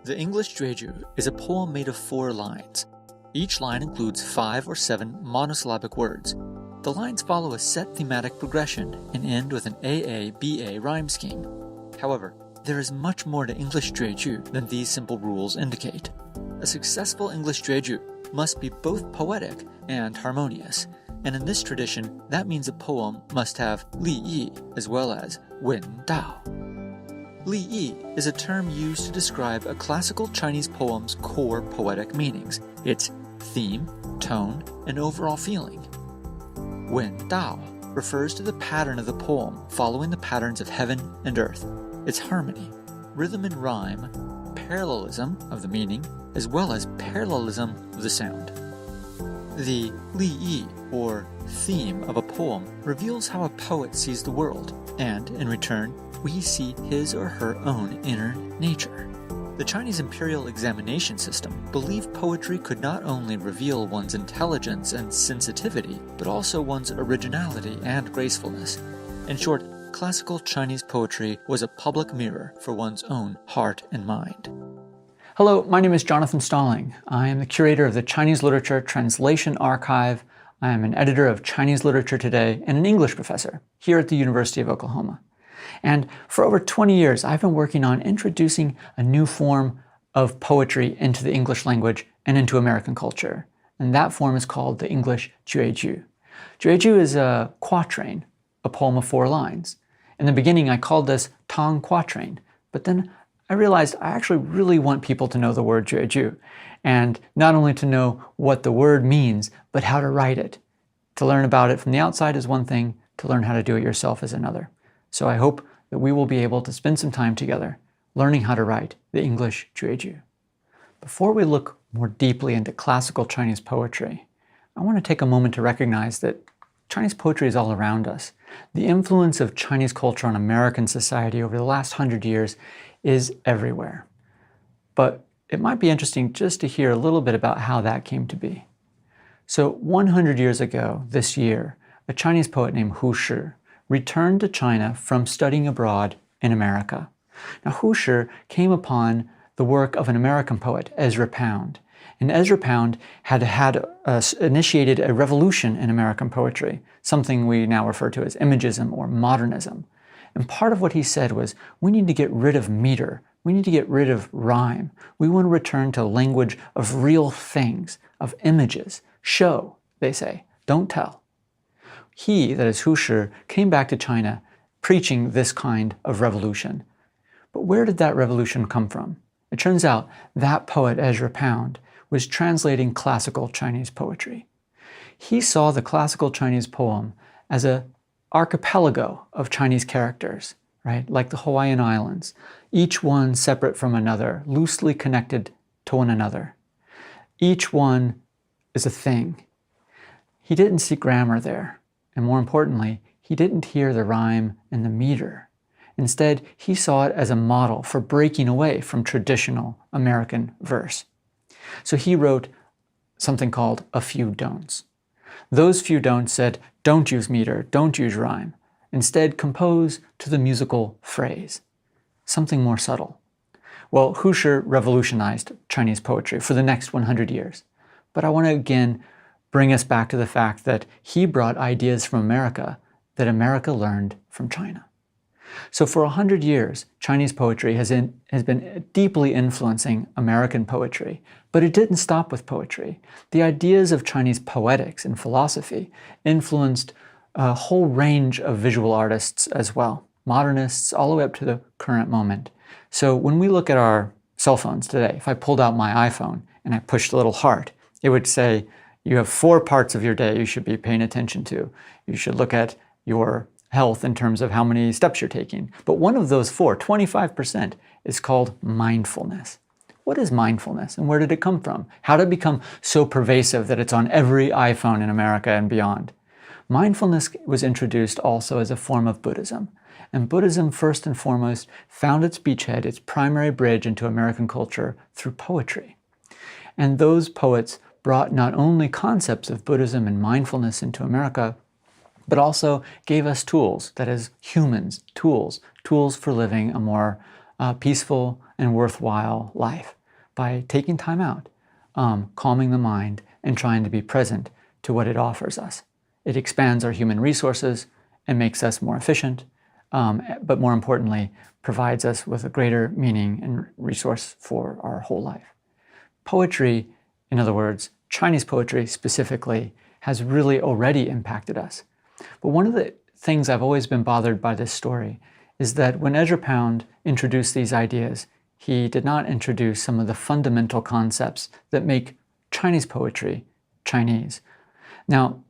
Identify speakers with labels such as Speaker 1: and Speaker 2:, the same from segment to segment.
Speaker 1: The English jueju is a poem made of 4 lines. Each line includes 5 or 7 monosyllabic words. The lines follow a set thematic progression and end with an AA-BA rhyme scheme. However, there is much more to English jueju than these simple rules indicate. A successful English jueju must be both poetic and harmonious, and in this tradition, that means a poem must have li yi as well as wen dao. Li yi is a term used to describe a classical Chinese poem's core poetic meanings, its theme, tone, and overall feeling. Wen dao refers to the pattern of the poem following the patterns of heaven and earth, its harmony, rhythm and rhyme, parallelism of the meaning, as well as parallelism of the sound. The li yi, or theme of a poem, reveals how a poet sees the world, and, in return, we see his or her own inner nature. The Chinese imperial examination system believed poetry could not only reveal one's intelligence and sensitivity, but also one's originality and gracefulness. In short, classical Chinese poetry was a public mirror for one's own heart and mind.
Speaker 2: Hello, my name is Jonathan Stalling. I am the curator of the Chinese Literature Translation Archive. I am an editor of Chinese Literature Today and an English professor here at the University of Oklahoma. And for over 20 years, I've been working on introducing a new form of poetry into the English language and into American culture. And that form is called the English jueju. Jueju is a quatrain, a poem of 4 lines. In the beginning, I called this Tong Quatrain, but then I realized I actually really want people to know the word jueju, and not only to know what the word means, but how to write it. To learn about it from the outside is one thing, to learn how to do it yourself is another. So I hope that we will be able to spend some time together learning how to write the English jueju. Before we look more deeply into classical Chinese poetry, I want to take a moment to recognize that Chinese poetry is all around us. The influence of Chinese culture on American society over the last 100 years is everywhere. But it might be interesting just to hear a little bit about how that came to be. So 100 years ago, this year, a Chinese poet named Hu Shi returned to China from studying abroad in America. Now, Hu Shi came upon the work of an American poet, Ezra Pound. And Ezra Pound had initiated a revolution in American poetry, something we now refer to as imagism or modernism. And part of what he said was, we need to get rid of meter. We need to get rid of rhyme. We want to return to language of real things, of images. Show, they say, don't tell. He, that is Hu Shi, came back to China preaching this kind of revolution. But where did that revolution come from? It turns out that poet, Ezra Pound, was translating classical Chinese poetry. He saw the classical Chinese poem as an archipelago of Chinese characters, right? Like the Hawaiian Islands, each one separate from another, loosely connected to one another. Each one is a thing. He didn't see grammar there, and more importantly, he didn't hear the rhyme and the meter. Instead, he saw it as a model for breaking away from traditional American verse. So he wrote something called A Few Don'ts. Those few don'ts said, don't use meter, don't use rhyme. Instead, compose to the musical phrase, something more subtle. Well, Hu Shi revolutionized Chinese poetry for the next 100 years. But I want to again bring us back to the fact that he brought ideas from America that America learned from China. So for 100 years, Chinese poetry has been deeply influencing American poetry, but it didn't stop with poetry. The ideas of Chinese poetics and philosophy influenced a whole range of visual artists as well, modernists all the way up to the current moment. So when we look at our cell phones today, if I pulled out my iPhone and I pushed a little heart, it would say, you have 4 parts of your day you should be paying attention to. You should look at your health in terms of how many steps you're taking. But one of those 4, 25%, is called mindfulness. What is mindfulness and where did it come from? How did it become so pervasive that it's on every iPhone in America and beyond? Mindfulness was introduced also as a form of Buddhism. And Buddhism, first and foremost, found its beachhead, its primary bridge into American culture through poetry. And those poets brought not only concepts of Buddhism and mindfulness into America, but also gave us tools, that is, humans, tools for living a more peaceful and worthwhile life. by taking time out, calming the mind, and trying to be present to what it offers us. It expands our human resources and makes us more efficient, but more importantly, provides us with a greater meaning and resource for our whole life. Poetry, in other words, Chinese poetry specifically, has really already impacted us. But one of the things I've always been bothered by this story is that when Ezra Pound introduced these ideas, he did not introduce some of the fundamental concepts that make Chinese poetry Chinese. Now,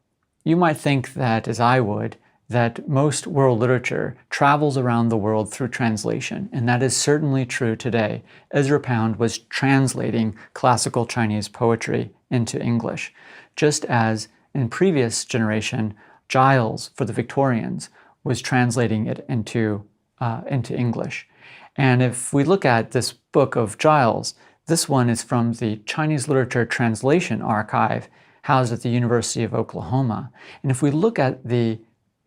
Speaker 2: you might think that, as I would, that most world literature travels around the world through translation, and that is certainly true today. Ezra Pound was translating classical Chinese poetry into English, just as in previous generation, Giles, for the Victorians, was translating it into English. And if we look at this book of Giles, this one is from the Chinese Literature Translation Archive, housed at the University of Oklahoma. And if we look at the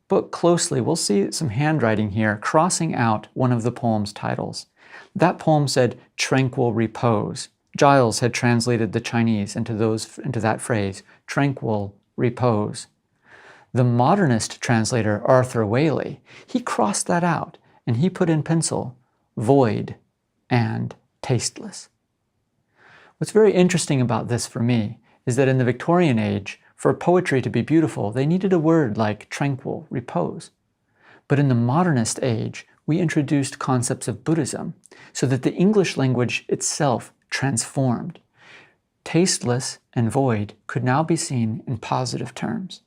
Speaker 2: book closely, we'll see some handwriting here crossing out one of the poem's titles. That poem said, "Tranquil repose." Giles had translated the Chinese into that phrase, tranquil repose. The modernist translator, Arthur Waley, he crossed that out and he put in pencil, void and tasteless. What's very interesting about this for me is that in the Victorian age, for poetry to be beautiful, they needed a word like tranquil, repose. But in the modernist age, we introduced concepts of Buddhism so that the English language itself transformed. Tasteless and void could now be seen in positive terms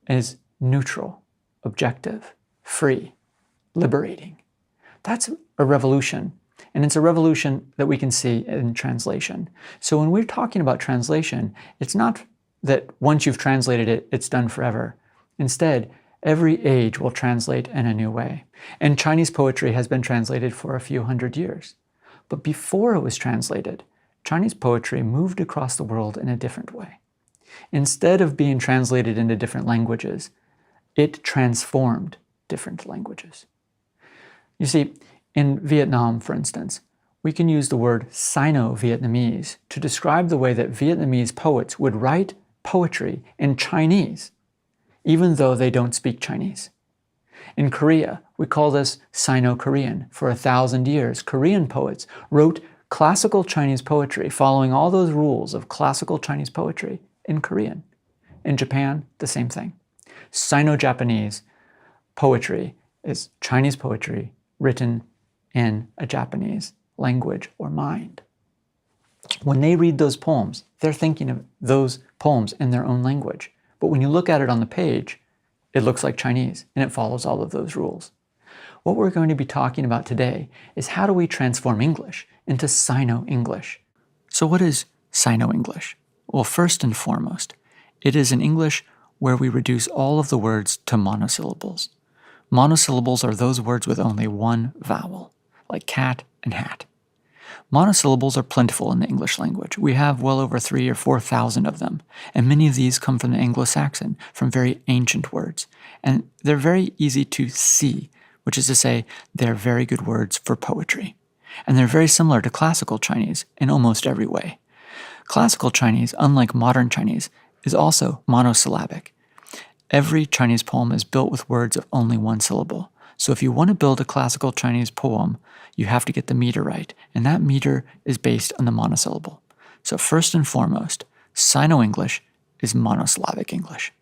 Speaker 2: as neutral, objective, free, liberating. That's a revolution. And it's a revolution that we can see in translation. So when we're talking about translation, it's not that once you've translated it, it's done forever. Instead, every age will translate in a new way. And Chinese poetry has been translated for a few hundred years. But before it was translated, Chinese poetry moved across the world in a different way. Instead of being translated into different languages, it transformed different languages. You see, in Vietnam, for instance, we can use the word Sino-Vietnamese to describe the way that Vietnamese poets would write poetry in Chinese, even though they don't speak Chinese. In Korea, we call this Sino-Korean. For 1,000 years, Korean poets wrote classical Chinese poetry, following all those rules of classical Chinese poetry in Korean. In Japan, the same thing. Sino-Japanese poetry is Chinese poetry written in a Japanese language or mind. When they read those poems, they're thinking of those poems in their own language. But when you look at it on the page, it looks like Chinese, and it follows all of those rules. What we're going to be talking about today is how do we transform English into Sino-English. So what is Sino-English? Well, first and foremost, it is an English where we reduce all of the words to monosyllables. Monosyllables are those words with only one vowel, like cat and hat. Monosyllables are plentiful in the English language. We have well over 3,000 or 4,000 of them, and many of these come from the Anglo-Saxon, from very ancient words. And they're very easy to see, which is to say, they're very good words for poetry. And they're very similar to classical Chinese in almost every way. Classical Chinese, unlike modern Chinese, is also monosyllabic. Every Chinese poem is built with words of only one syllable. So if you want to build a classical Chinese poem, you have to get the meter right, and that meter is based on the monosyllable. So first and foremost, Sino-English is monosyllabic English.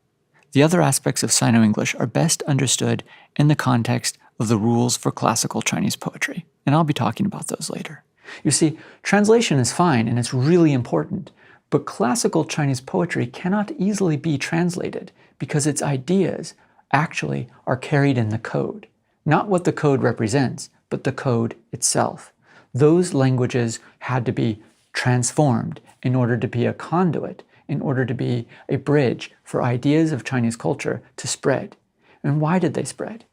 Speaker 2: The other aspects of Sino-English are best understood in the context of the rules for classical Chinese poetry, and I'll be talking about those later. You see, translation is fine and it's really important, but classical Chinese poetry cannot easily be translated because its ideas actually are carried in the code. Not what the code represents, but the code itself. Those languages had to be transformed in order to be a conduit, in order to be a bridge for ideas of Chinese culture to spread. And why did they spread?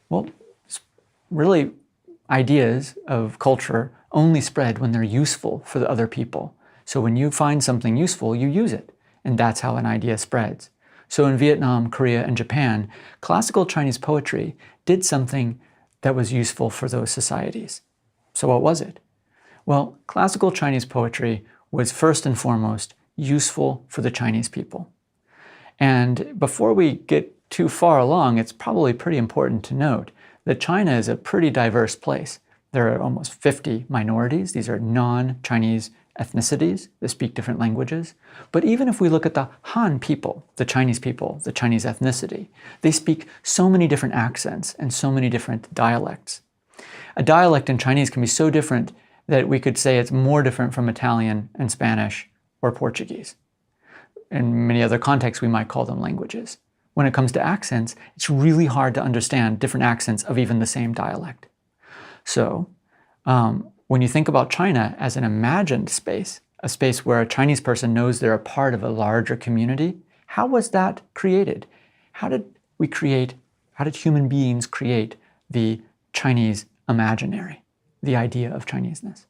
Speaker 2: Well, really, ideas of culture only spread when they're useful for the other people. So when you find something useful, you use it. And that's how an idea spreads. So in Vietnam, Korea, and Japan, classical Chinese poetry did something that was useful for those societies. So what was it? Well, classical Chinese poetry was first and foremost useful for the Chinese people. And before we get too far along, it's probably pretty important to note that China is a pretty diverse place. There are almost 50 minorities. These are non-Chinese ethnicities that speak different languages. But even if we look at the Han people, the Chinese ethnicity, they speak so many different accents and so many different dialects. A dialect in Chinese can be so different that we could say it's more different from Italian and Spanish or Portuguese. In many other contexts, we might call them languages. When it comes to accents, it's really hard to understand different accents of even the same dialect. So, when you think about China as an imagined space, a space where a Chinese person knows they're a part of a larger community, how was that created? How did human beings create the Chinese imaginary, the idea of Chineseness?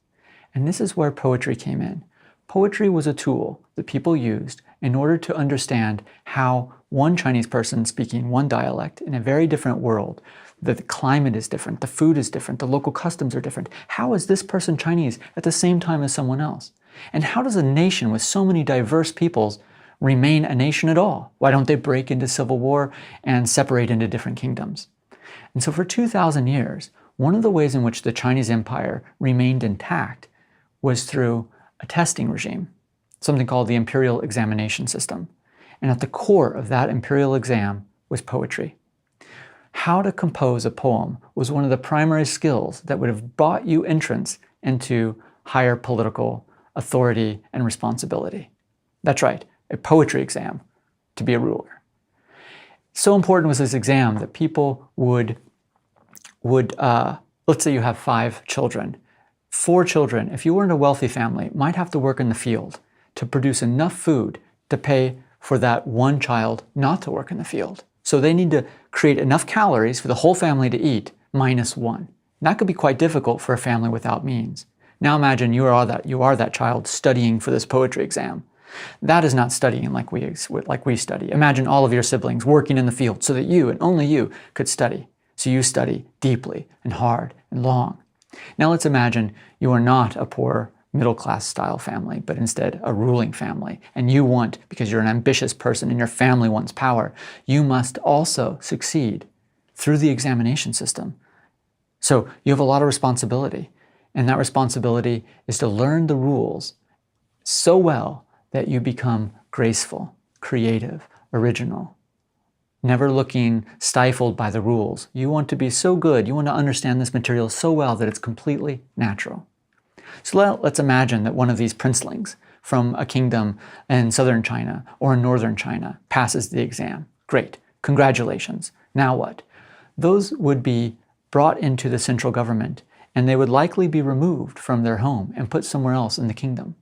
Speaker 2: And this is where poetry came in. Poetry was a tool that people used in order to understand how one Chinese person speaking one dialect in a very different world, the climate is different, the food is different, the local customs are different. How is this person Chinese at the same time as someone else? And how does a nation with so many diverse peoples remain a nation at all? Why don't they break into civil war and separate into different kingdoms? And so for 2,000 years, one of the ways in which the Chinese Empire remained intact was through a testing regime, something called the imperial examination system. And at the core of that imperial exam was poetry. How to compose a poem was one of the primary skills that would have bought you entrance into higher political authority and responsibility. That's right, a poetry exam to be a ruler. So important was this exam that people would let's say you have 5 children. 4 children, if you were in a wealthy family, might have to work in the field to produce enough food to pay for that one child not to work in the field. So they need to create enough calories for the whole family to eat, -1. And that could be quite difficult for a family without means. Now imagine you are that child studying for this poetry exam. That is not studying like we study. Imagine all of your siblings working in the field so that you and only you could study. So you study deeply and hard and long. Now let's imagine you are not a poor middle-class style family, but instead a ruling family. And you want, because you're an ambitious person and your family wants power, you must also succeed through the examination system. So you have a lot of responsibility. And that responsibility is to learn the rules so well that you become graceful, creative, original, never looking stifled by the rules. You want to be so good, you want to understand this material so well that it's completely natural. So let's imagine that one of these princelings from a kingdom in southern China or in northern China passes the exam. Great, congratulations. Now what? Those would be brought into the central government and they would likely be removed from their home and put somewhere else in the kingdom.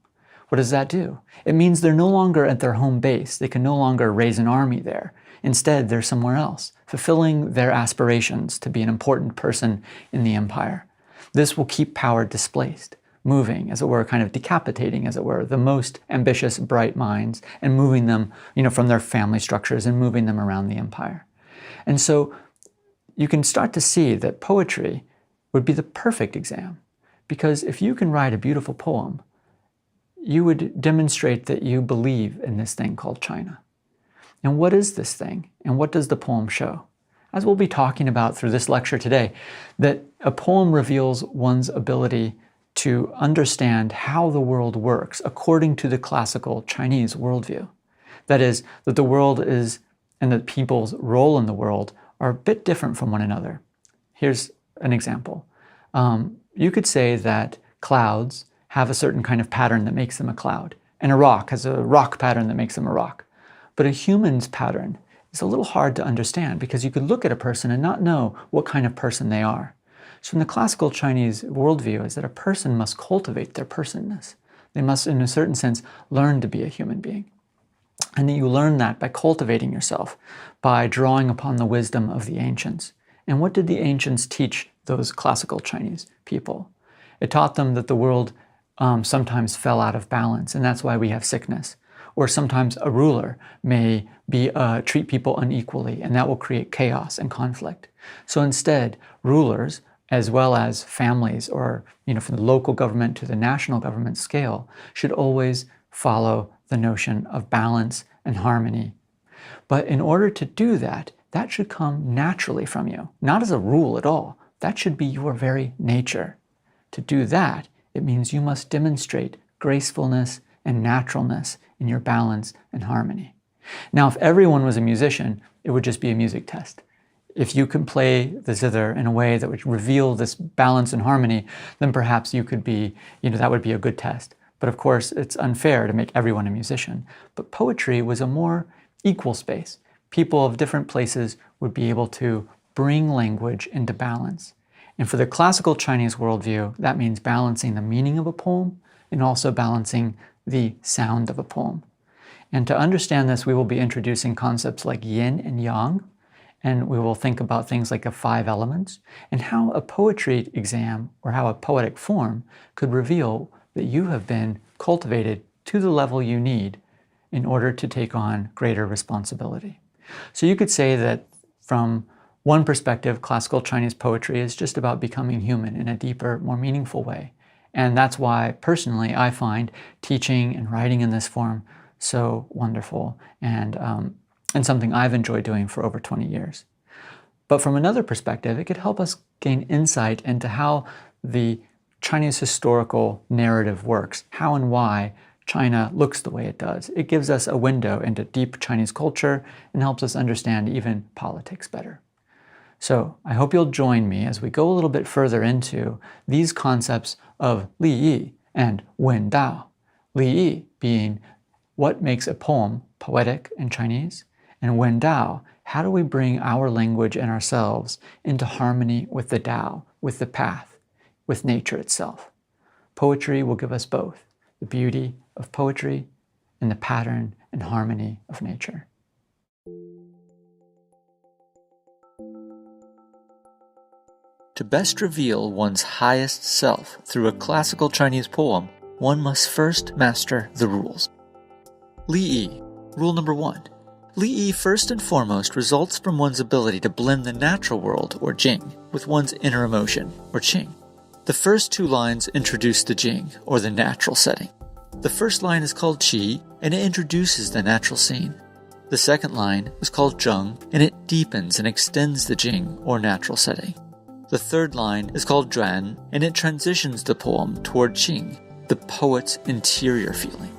Speaker 2: What does that do? It means they're no longer at their home base. They can no longer raise an army there. Instead, they're somewhere else, fulfilling their aspirations to be an important person in the empire. This will keep power displaced, moving, as it were, kind of decapitating, as it were, the most ambitious, bright minds and moving them, from their family structures and moving them around the empire. And so you can start to see that poetry would be the perfect exam, because if you can write a beautiful poem, you would demonstrate that you believe in this thing called China. And what is this thing? And what does the poem show? As we'll be talking about through this lecture today, that a poem reveals one's ability to understand how the world works according to the classical Chinese worldview. That is, that the world is, and that people's role in the world are a bit different from one another. Here's an example. You could say that clouds have a certain kind of pattern that makes them a cloud, and a rock has a rock pattern that makes them a rock. But a human's pattern is a little hard to understand because you could look at a person and not know what kind of person they are. So in the classical Chinese worldview is that a person must cultivate their personness. They must, in a certain sense, learn to be a human being. And that you learn that by cultivating yourself, by drawing upon the wisdom of the ancients. And what did the ancients teach those classical Chinese people? It taught them that the world sometimes fell out of balance, and that's why we have sickness. Or sometimes a ruler may treat people unequally, and that will create chaos and conflict. So instead, rulers as well as families or, from the local government to the national government scale, should always follow the notion of balance and harmony. But in order to do that, that should come naturally from you, not as a rule at all. That should be your very nature. To do that, it means you must demonstrate gracefulness and naturalness in your balance and harmony. Now, if everyone was a musician, it would just be a music test. If you can play the zither in a way that would reveal this balance and harmony, then perhaps you could be, that would be a good test. But of course, it's unfair to make everyone a musician. But poetry was a more equal space. People of different places would be able to bring language into balance. And for the classical Chinese worldview, that means balancing the meaning of a poem and also balancing the sound of a poem. And to understand this, we will be introducing concepts like yin and yang, and we will think about things like the 5 elements and how a poetry exam or how a poetic form could reveal that you have been cultivated to the level you need in order to take on greater responsibility. So you could say that from one perspective, classical Chinese poetry is just about becoming human in a deeper, more meaningful way. And that's why, personally, I find teaching and writing in this form so wonderful and something I've enjoyed doing for over 20 years. But from another perspective, it could help us gain insight into how the Chinese historical narrative works, how and why China looks the way it does. It gives us a window into deep Chinese culture and helps us understand even politics better. So I hope you'll join me as we go a little bit further into these concepts of Li Yi and Wen Dao. Li Yi being what makes a poem poetic in Chinese, and Wen Dao, how do we bring our language and ourselves into harmony with the Tao, with the path, with nature itself. Poetry will give us both the beauty of poetry and the pattern and harmony of nature.
Speaker 1: To best reveal one's highest self through a classical Chinese poem, one must first master the rules. Li Yi. Rule number 1. Li Yi first and foremost results from one's ability to blend the natural world, or Jing, with one's inner emotion, or Ching. The first 2 lines introduce the Jing, or the natural setting. The first line is called Qi, and it introduces the natural scene. The second line is called Zheng, and it deepens and extends the Jing, or natural setting. The third line is called Zhuan, and it transitions the poem toward Qing, the poet's interior feeling.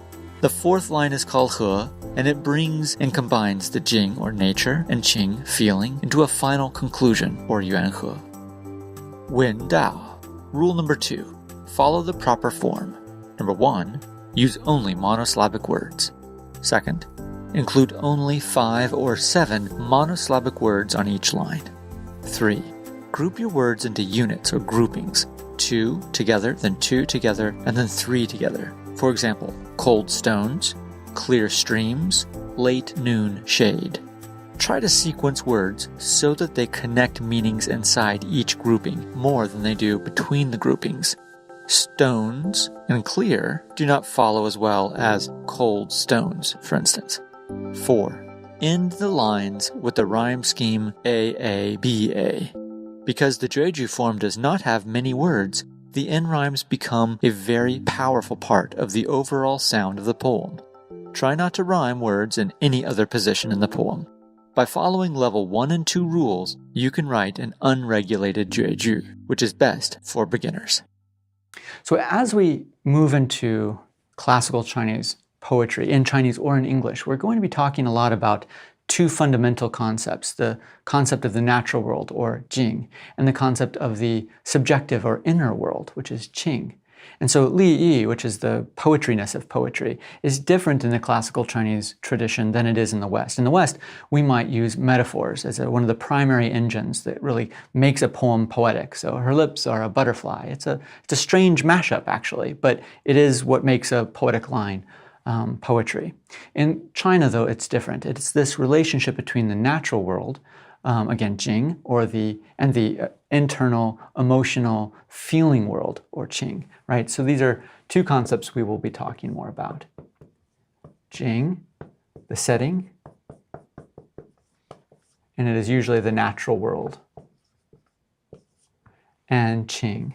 Speaker 1: The fourth line is called He, and it brings and combines the Jing, or nature, and Qing, feeling, into a final conclusion, or Yuanhe. Wen Dao. Rule number 2. Follow the proper form. Number 1. Use only monosyllabic words. Second, include only 5 or 7 monosyllabic words on each line. 3. Group your words into units or groupings. 2 together, then 2 together, and then 3 together. For example, cold stones, clear streams, late noon shade. Try to sequence words so that they connect meanings inside each grouping more than they do between the groupings. Stones and clear do not follow as well as cold stones, for instance. 4. End the lines with the rhyme scheme A-A-B-A. Because the jueju form does not have many words, the end rhymes become a very powerful part of the overall sound of the poem. Try not to rhyme words in any other position in the poem. By following level 1 and 2 rules, you can write an unregulated jueju, which is best for beginners.
Speaker 2: So as we move into classical Chinese poetry, in Chinese or in English, we're going to be talking a lot about 2 fundamental concepts, the concept of the natural world, or Jing, and the concept of the subjective or inner world, which is Qing. And so Li Yi, which is the poetryness of poetry, is different in the classical Chinese tradition than it is in the West. In the West, we might use metaphors as one of the primary engines that really makes a poem poetic. So her lips are a butterfly. It's a strange mashup, actually, but it is what makes a poetic line poetry. In China, though, it's different. It's this relationship between the natural world, again, Jing, and the internal, emotional, feeling world, or Qing, right? So these are 2 concepts we will be talking more about. Jing, the setting, and it is usually the natural world. and Ching,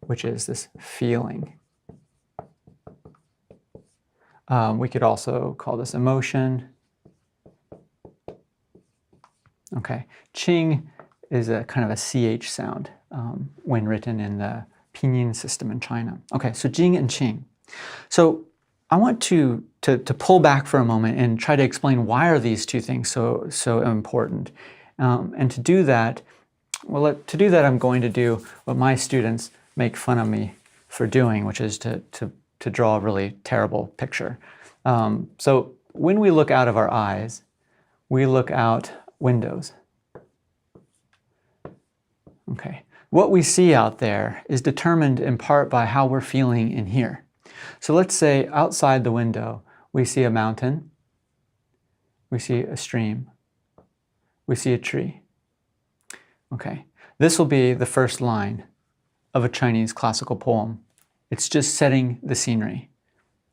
Speaker 2: which is this feeling. We could also call this emotion. Okay, Ching is a kind of a CH sound when written in the pinyin system in China. Okay, so Jing and Ching. So I want to pull back for a moment and try to explain why are these two things so important. And to do that, I'm going to do what my students make fun of me for doing, which is to draw a really terrible picture. So when we look out of our eyes, we look out windows. Okay. What we see out there is determined in part by how we're feeling in here. So let's say outside the window, we see a mountain, we see a stream, we see a tree. Okay. This will be the first line of a Chinese classical poem. It's just setting the scenery.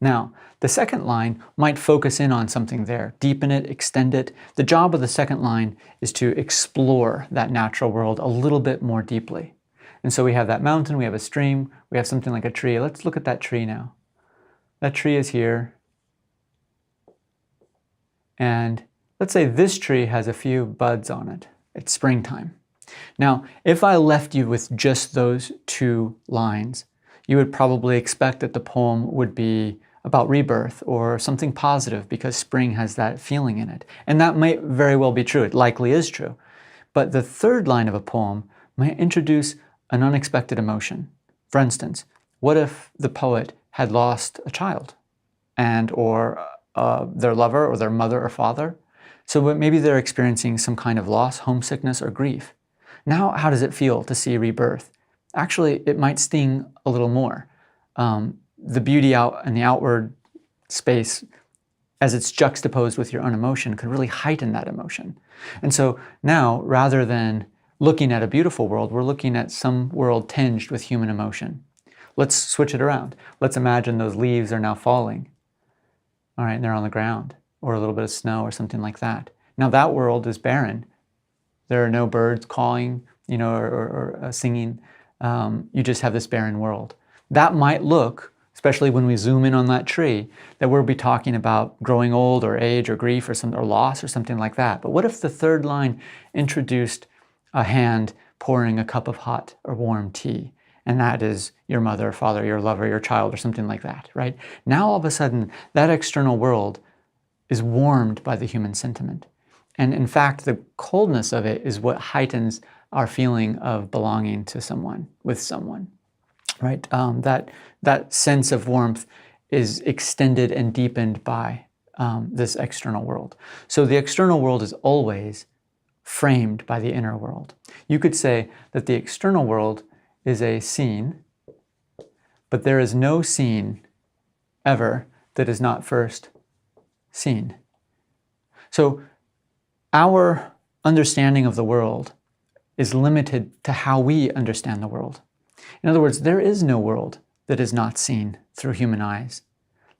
Speaker 2: Now, the second line might focus in on something there, deepen it, extend it. The job of the second line is to explore that natural world a little bit more deeply. And so we have that mountain, we have a stream, we have something like a tree. Let's look at that tree now. That tree is here. And let's say this tree has a few buds on it. It's springtime. Now, if I left you with just those two lines, you would probably expect that the poem would be about rebirth or something positive because spring has that feeling in it. And that might very well be true. It likely is true. But the third line of a poem might introduce an unexpected emotion. For instance, what if the poet had lost a child or their lover or their mother or father? So maybe they're experiencing some kind of loss, homesickness, or grief. Now, how does it feel to see rebirth? Actually, it might sting a little more. The beauty out in the outward space, as it's juxtaposed with your own emotion, could really heighten that emotion. And so now, rather than looking at a beautiful world, we're looking at some world tinged with human emotion. Let's switch it around. Let's imagine those leaves are now falling. All right, and they're on the ground, or a little bit of snow or something like that. Now that world is barren. There are no birds calling, or singing. You just have this barren world. That might look, especially when we zoom in on that tree, that we'll be talking about growing old or age or grief or loss or something like that. But what if the third line introduced a hand pouring a cup of hot or warm tea, and that is your mother, father, your lover, your child, or something like that, right? Now all of a sudden, that external world is warmed by the human sentiment. And in fact, the coldness of it is what heightens our feeling of belonging to someone, with someone, right? That sense of warmth is extended and deepened by this external world. So the external world is always framed by the inner world. You could say that the external world is a scene, but there is no scene ever that is not first seen. So our understanding of the world is limited to how we understand the world. In other words, there is no world that is not seen through human eyes.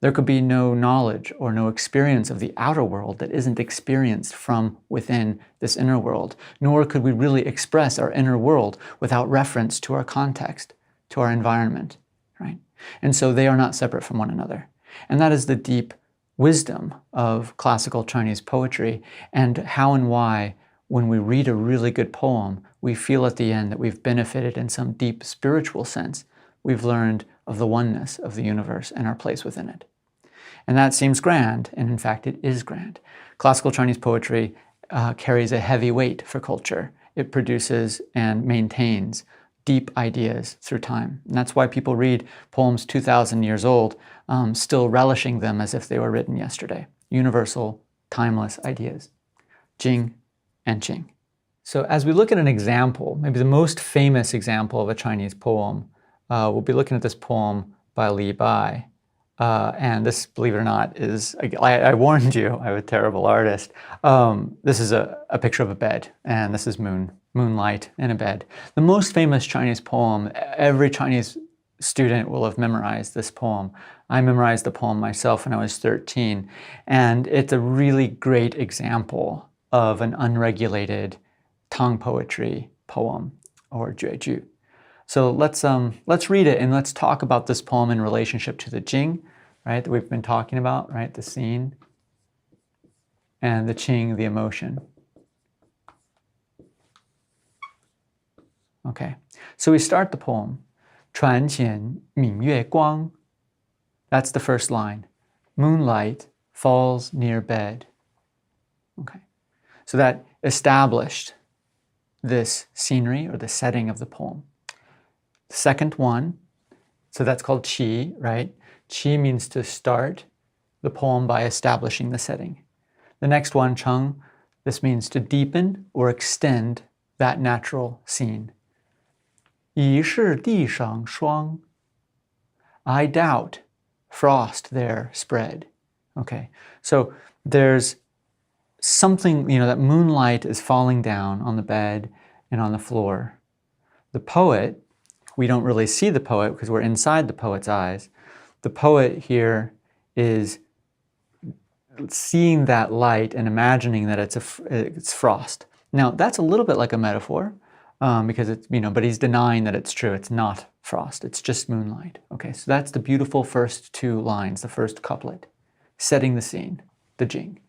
Speaker 2: There could be no knowledge or no experience of the outer world that isn't experienced from within this inner world, nor could we really express our inner world without reference to our context, to our environment, right? And so they are not separate from one another. And that is the deep wisdom of classical Chinese poetry, and how and why, when we read a really good poem, we feel at the end that we've benefited in some deep spiritual sense. We've learned of the oneness of the universe and our place within it. And that seems grand, and in fact it is grand. Classical Chinese poetry carries a heavy weight for culture. It produces and maintains deep ideas through time. And that's why people read poems 2,000 years old, still relishing them as if they were written yesterday. Universal, timeless ideas. Jing and Ching. So as we look at an example, maybe the most famous example of a Chinese poem, we'll be looking at this poem by Li Bai. And this, believe it or not, is, I warned you, I'm a terrible artist. This is a picture of a bed, and this is moonlight in a bed. The most famous Chinese poem, every Chinese student will have memorized this poem. I memorized the poem myself when I was 13, and it's a really great example of an unregulated tongue poetry poem, or jueju. So let's read it and let's talk about this poem in relationship to the Jing, right, that we've been talking about, right, the scene, and the Ching, the emotion. Okay, so we start the poem. 船前明月光. That's the first line. Moonlight falls near bed. Okay, so that established this scenery or the setting of the poem. The second one, so that's called qi, right? Qi means to start the poem by establishing the setting. The next one, cheng, this means to deepen or extend that natural scene. 疑是地上霜. I doubt frost there spread. Okay, so there's something, that moonlight is falling down on the bed and on the floor. The poet, we don't really see the poet because we're inside the poet's eyes. The poet here is seeing that light and imagining that it's frost. Now, that's a little bit like a metaphor because it's, but he's denying that it's true. It's not frost. It's just moonlight. Okay, so that's the beautiful first two lines, the first couplet, setting the scene, the Jing.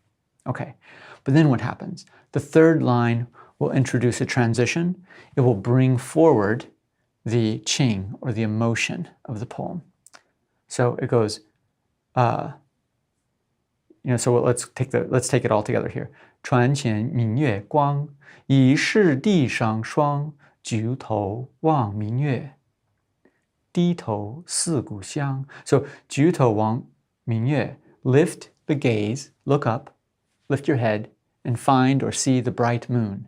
Speaker 2: Okay, but then what happens? The third line will introduce a transition. It will bring forward the Qing, or the emotion of the poem. So it goes, so let's take it all together here. 船前明月光，疑是地上霜。举头望明月，低头思故乡. So 举头望明月, lift the gaze, look up, lift your head, and find or see the bright moon.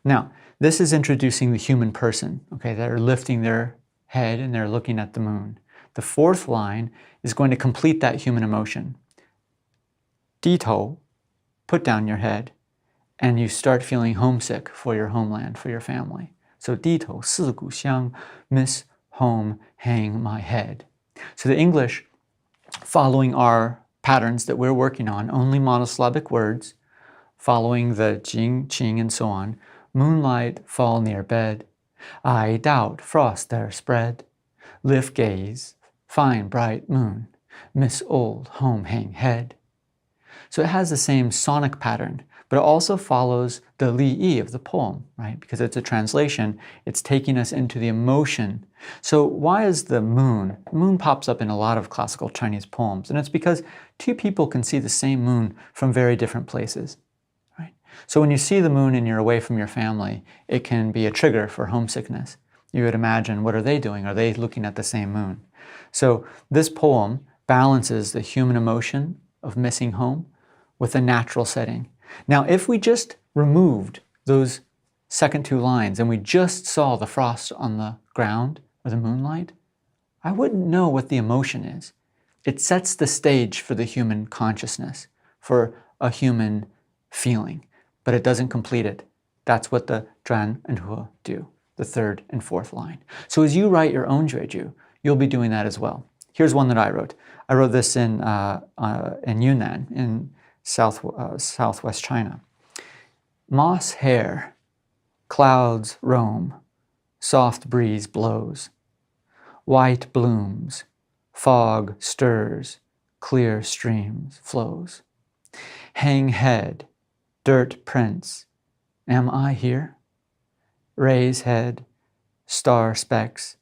Speaker 2: Now, this is introducing the human person, okay, that are lifting their head and they're looking at the moon. The fourth line is going to complete that human emotion. 低头, put down your head, and you start feeling homesick for your homeland, for your family. So 低头思故乡, miss home, hang my head. So the English, following our patterns that we're working on, only monosyllabic words, following the Jing, Ching, and so on. Moonlight fall near bed. I doubt frost there spread. Lift gaze, find bright moon. Miss old home hang head. So it has the same sonic pattern, but it also follows the liyi of the poem, right? Because it's a translation, it's taking us into the emotion. So why is the moon? The moon pops up in a lot of classical Chinese poems, and it's because two people can see the same moon from very different places, right? So when you see the moon and you're away from your family, it can be a trigger for homesickness. You would imagine, what are they doing? Are they looking at the same moon? So this poem balances the human emotion of missing home with a natural setting. Now, if we just removed those second two lines and we just saw the frost on the ground or the moonlight, I wouldn't know what the emotion is. It sets the stage for the human consciousness, for a human feeling, but it doesn't complete it. That's what the zhuan and he do, the third and fourth line. So as you write your own jueju, you'll be doing that as well. Here's one that I wrote. I wrote this in Yunnan, in southwest China. Moss hair, clouds roam, soft breeze blows. White blooms, fog stirs, clear streams flows. Hang head, dirt prints, am I here? Raise head, star specks,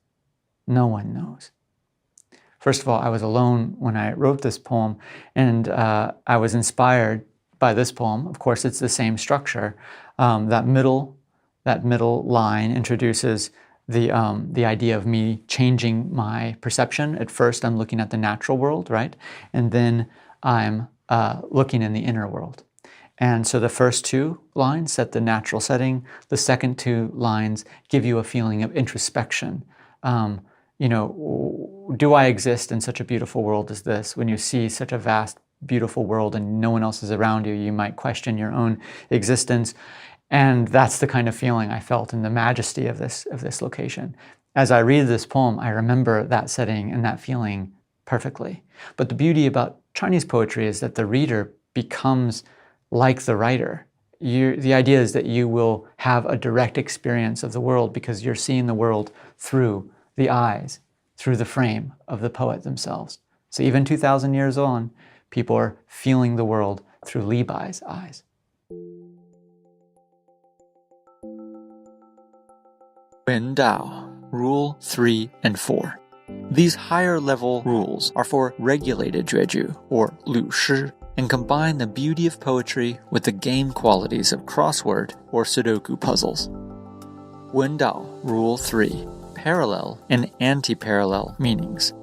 Speaker 2: no one knows. First of all, I was alone when I wrote this poem, and I was inspired by this poem. Of course, it's the same structure. That middle line introduces the idea of me changing my perception. At first, I'm looking at the natural world, right? And then I'm looking in the inner world. And so the first two lines set the natural setting. The second two lines give you a feeling of introspection. Do I exist in such a beautiful world as this? When you see such a vast, beautiful world and no one else is around you, you might question your own existence. And that's the kind of feeling I felt in the majesty of this location. As I read this poem, I remember that setting and that feeling perfectly. But the beauty about Chinese poetry is that the reader becomes like the writer. the idea is that you will have a direct experience of the world because you're seeing the world through the eyes, through the frame of the poet themselves. So even 2,000 years on, people are feeling the world through Li Bai's eyes.
Speaker 1: Wen Dao, Rule 3 and 4. These higher-level rules are for regulated jueju, or lu shi, and combine the beauty of poetry with the game qualities of crossword or Sudoku puzzles. Wen Dao, Rule 3. Parallel and anti-parallel meanings.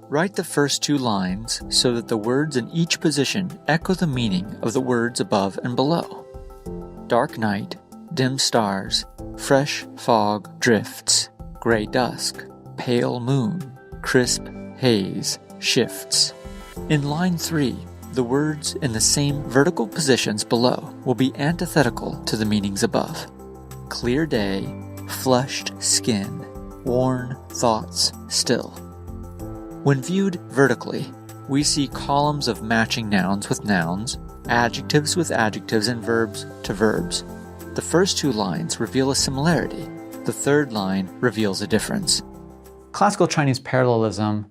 Speaker 1: Write the first two lines so that the words in each position echo the meaning of the words above and below. Dark night, dim stars, fresh fog drifts, gray dusk, pale moon, crisp haze shifts. In line 3, the words in the same vertical positions below will be antithetical to the meanings above. Clear day, flushed skin, worn thoughts still. When viewed vertically, we see columns of matching nouns with nouns, adjectives with adjectives, and verbs to verbs. The first two lines reveal a similarity. The third line reveals a difference.
Speaker 2: Classical Chinese parallelism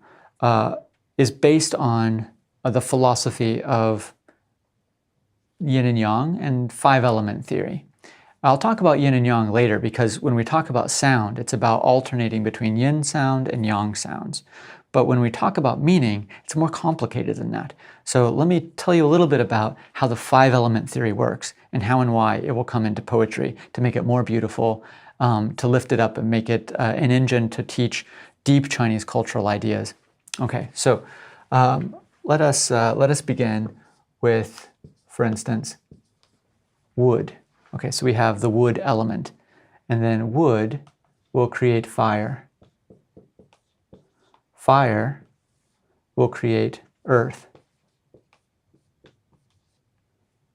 Speaker 2: is based on the philosophy of Yin and Yang and five-element theory. I'll talk about Yin and Yang later because when we talk about sound, it's about alternating between Yin sound and Yang sounds. But when we talk about meaning, it's more complicated than that. So let me tell you a little bit about how the five-element theory works and how and why it will come into poetry to make it more beautiful, to lift it up and make it an engine to teach deep Chinese cultural ideas. Okay, so let us begin with, for instance, wood. Okay, so we have the wood element, and then wood will create fire. Fire will create earth.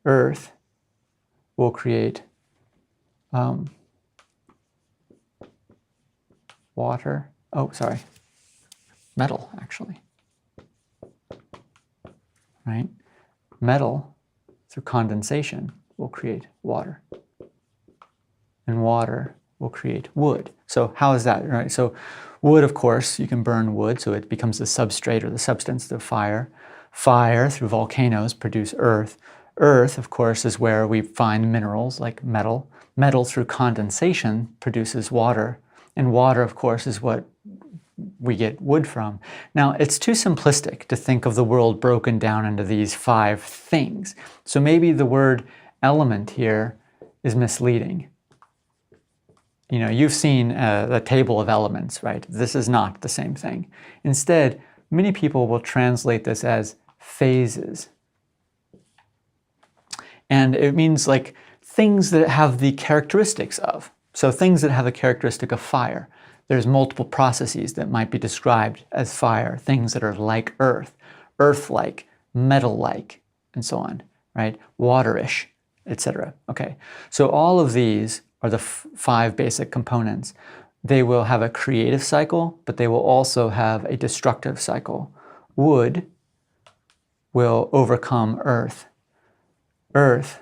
Speaker 2: Earth will create water. Oh, sorry. Metal, actually. Right? Metal, through condensation, will create water. And water will create wood. So how is that, right? So wood, of course, you can burn wood, so it becomes the substrate or the substance of fire. Fire, through volcanoes, produce earth. Earth, of course, is where we find minerals like metal. Metal, through condensation, produces water. And water, of course, is what we get wood from. Now, it's too simplistic to think of the world broken down into these five things. So maybe the word element here is misleading. You know, you've seen the table of elements, right? This is not the same thing. Instead, many people will translate this as phases. And it means like things that have the characteristics of. So things that have the characteristic of fire. There's multiple processes that might be described as fire. Things that are like earth, earth-like, metal-like, and so on, right? Waterish, etc. Okay, so all of these are the five basic components. They will have a creative cycle, but they will also have a destructive cycle. Wood will overcome earth. Earth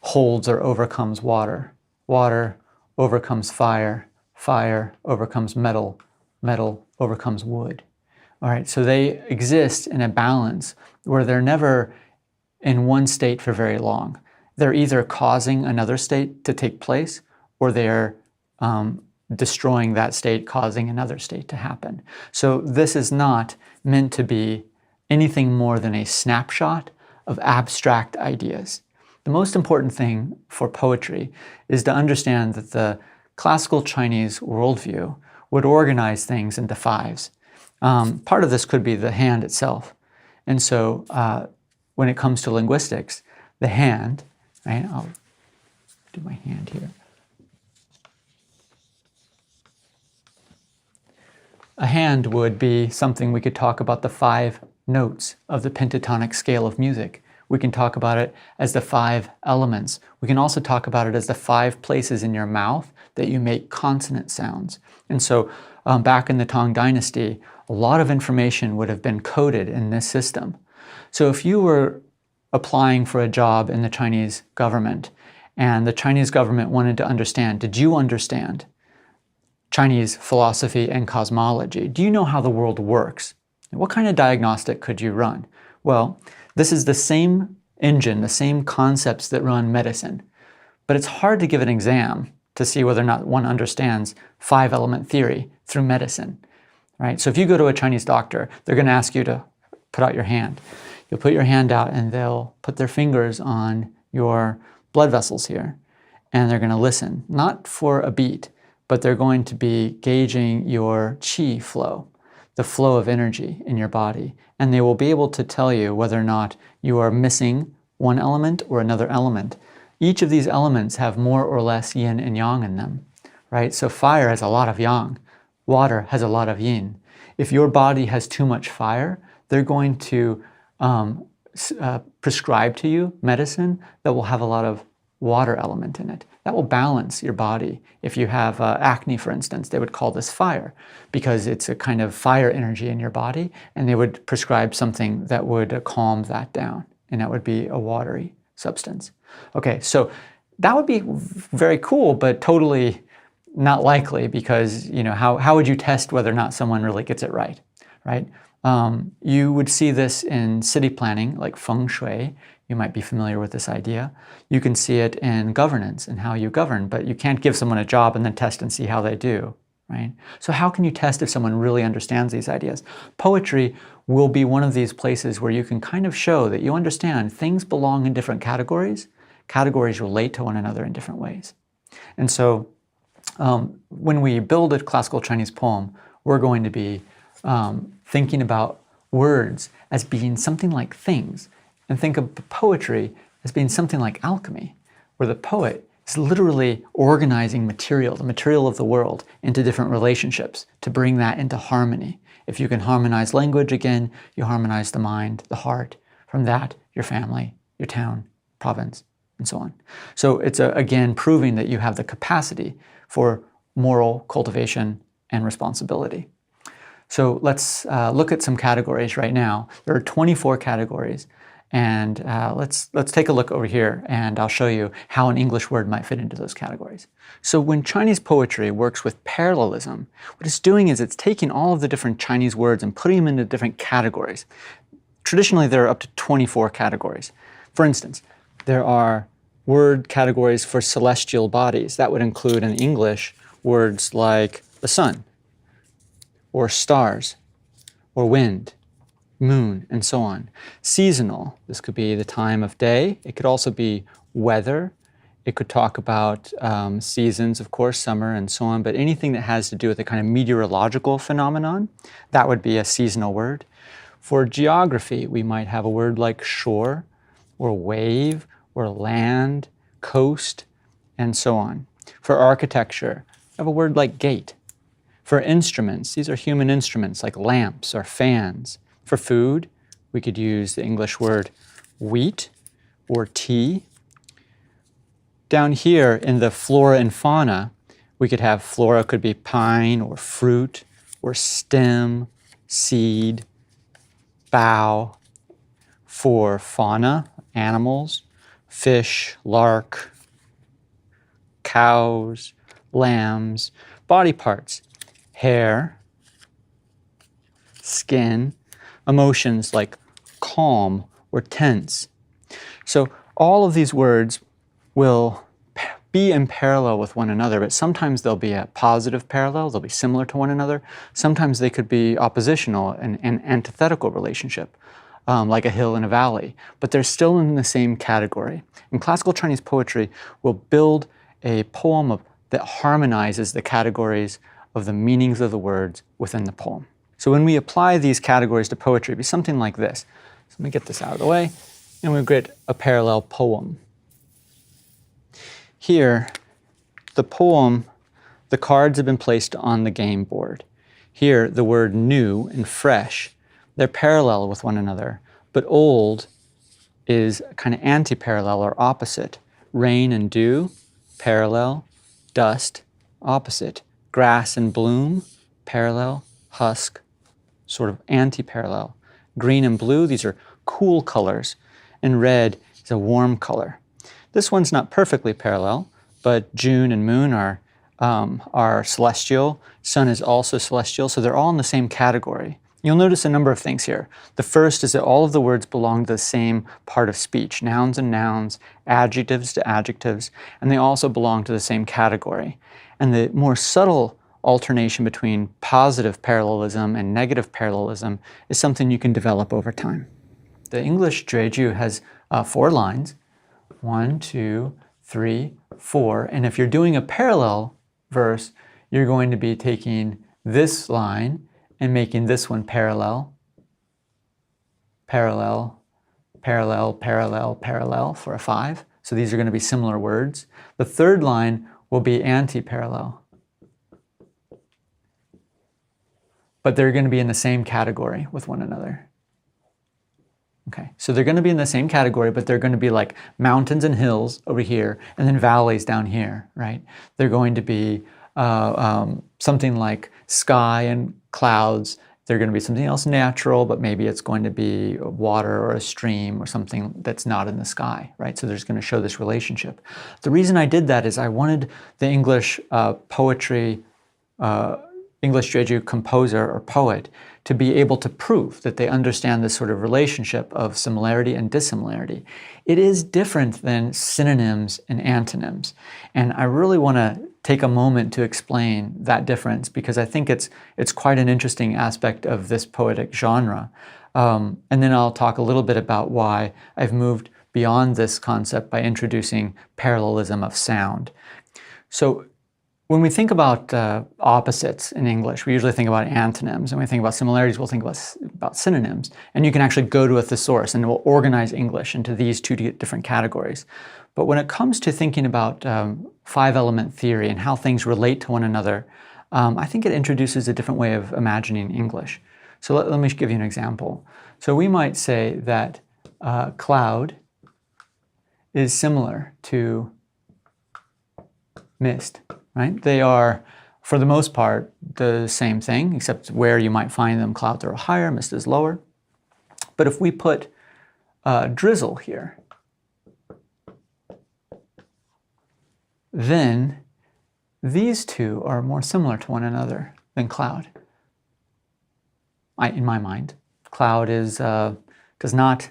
Speaker 2: holds or overcomes water. Water overcomes fire. Fire overcomes metal. Metal overcomes wood. All right, so they exist in a balance where they're never in one state for very long. They're either causing another state to take place, or they're destroying that state, causing another state to happen. So this is not meant to be anything more than a snapshot of abstract ideas. The most important thing for poetry is to understand that the classical Chinese worldview would organize things into fives. Part of this could be the hand itself. And so when it comes to linguistics, the hand, right? I'll do my hand here. A hand would be something we could talk about the five notes of the pentatonic scale of music. We can talk about it as the five elements. We can also talk about it as the five places in your mouth that you make consonant sounds. And so back in the Tang Dynasty, a lot of information would have been coded in this system. So if you were applying for a job in the Chinese government, and the Chinese government wanted to understand, did you understand Chinese philosophy and cosmology? Do you know how the world works? What kind of diagnostic could you run? Well, this is the same engine, the same concepts that run medicine, but it's hard to give an exam to see whether or not one understands five-element theory through medicine, right? So if you go to a Chinese doctor, they're going to ask you to put out your hand. You'll put your hand out and they'll put their fingers on your blood vessels here, and they're going to listen, not for a beat, but they're going to be gauging your qi flow, the flow of energy in your body, and they will be able to tell you whether or not you are missing one element or another element. Each of these elements have more or less yin and yang in them, right? So fire has a lot of yang, water has a lot of yin. If your body has too much fire, they're going to prescribe to you medicine that will have a lot of water element in it. That will balance your body. If you have acne, for instance, they would call this fire because it's a kind of fire energy in your body, and they would prescribe something that would calm that down, and that would be a watery substance. Okay, so that would be very cool, but totally not likely because, you know, how would you test whether or not someone really gets it right, right? You would see this in city planning, like feng shui. You might be familiar with this idea. You can see it in governance and how you govern, but you can't give someone a job and then test and see how they do, right? So how can you test if someone really understands these ideas? Poetry will be one of these places where you can kind of show that you understand things belong in different categories. Categories relate to one another in different ways. And so when we build a classical Chinese poem, we're going to be thinking about words as being something like things, and think of poetry as being something like alchemy, where the poet is literally organizing material, the material of the world, into different relationships to bring that into harmony. If you can harmonize language, again, you harmonize the mind, the heart. From that, your family, your town, province, and so on. So it's, again, proving that you have the capacity for moral cultivation and responsibility. So let's look at some categories right now. There are 24 categories, and let's take a look over here, and I'll show you how an English word might fit into those categories. So when Chinese poetry works with parallelism, what it's doing is it's taking all of the different Chinese words and putting them into different categories. Traditionally, there are up to 24 categories. For instance, there are word categories for celestial bodies. That would include in English words like the sun, or stars, or wind, moon, and so on. Seasonal, this could be the time of day. It could also be weather. It could talk about seasons, of course, summer and so on, but anything that has to do with a kind of meteorological phenomenon, that would be a seasonal word. For geography, we might have a word like shore, or wave, or land, coast, and so on. For architecture, we have a word like gate. For instruments, these are human instruments like lamps or fans. For food, we could use the English word wheat or tea. Down here in the flora and fauna, we could have flora could be pine or fruit or stem, seed, bough. For fauna, animals, fish, lark, cows, lambs, body parts, hair, skin, emotions like calm or tense. So all of these words will be in parallel with one another, but sometimes they'll be a positive parallel, they'll be similar to one another. Sometimes they could be oppositional and an antithetical relationship, like a hill and a valley, but they're still in the same category. And classical Chinese poetry will build a poem that harmonizes the categories of the meanings of the words within the poem. So when we apply these categories to poetry, it'd be something like this. So let me get this out of the way, and we get a parallel poem. Here, the poem, the cards have been placed on the game board. Here, the word new and fresh, they're parallel with one another, but old is kind of anti-parallel or opposite. Rain and dew, parallel, dust, opposite. Grass and bloom, parallel, husk, sort of anti-parallel. Green and blue, these are cool colors. and red is a warm color. This one's not perfectly parallel, but June and moon are celestial. Sun is also celestial, so they're all in the same category. You'll notice a number of things here. The first is that all of the words belong to the same part of speech, nouns and nouns, adjectives to adjectives, and they also belong to the same category. And the more subtle alternation between positive parallelism and negative parallelism is something you can develop over time. The English jueju has 4 lines, 1, 2, 3, 4, and if you're doing a parallel verse, you're going to be taking this line and making this one parallel, parallel, parallel, parallel, parallel for a 5. So these are going to be similar words. The third line will be anti-parallel, but they're going to be in the same category with one another. Okay, so they're going to be in the same category, but they're going to be like mountains and hills over here, and then valleys down here, right? They're going to be something like sky and clouds. They're going to be something else natural, but maybe it's going to be water or a stream or something that's not in the sky, right? So there's going to show this relationship. The reason I did that is I wanted the English poetry, English jueju composer or poet to be able to prove that they understand this sort of relationship of similarity and dissimilarity. It is different than synonyms and antonyms. And I really want to take a moment to explain that difference because I think it's quite an interesting aspect of this poetic genre. And then I'll talk a little bit about why I've moved beyond this concept by introducing parallelism of sound. So when we think about opposites in English, we usually think about antonyms, and when we think about similarities, we'll think about synonyms. And you can actually go to a thesaurus and it will organize English into these 2 different categories. But when it comes to thinking about 5-element theory and how things relate to one another, I think it introduces a different way of imagining English. So let me give you an example. So we might say that cloud is similar to mist. Right? They are, for the most part, the same thing, except where you might find them, clouds are higher, mist is lower. But if we put drizzle here, then these 2 are more similar to one another than cloud. In my mind, cloud is it's not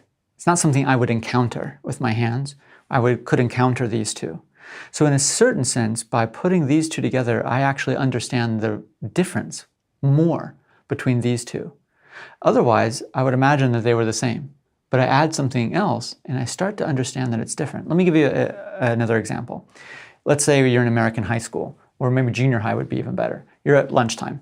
Speaker 2: something I would encounter with my hands. Could encounter these 2. So in a certain sense, by putting these 2 together, I actually understand the difference more between these 2. Otherwise, I would imagine that they were the same. But I add something else, and I start to understand that it's different. Let me give you another example. Let's say you're in American high school, or maybe junior high would be even better. You're at lunchtime.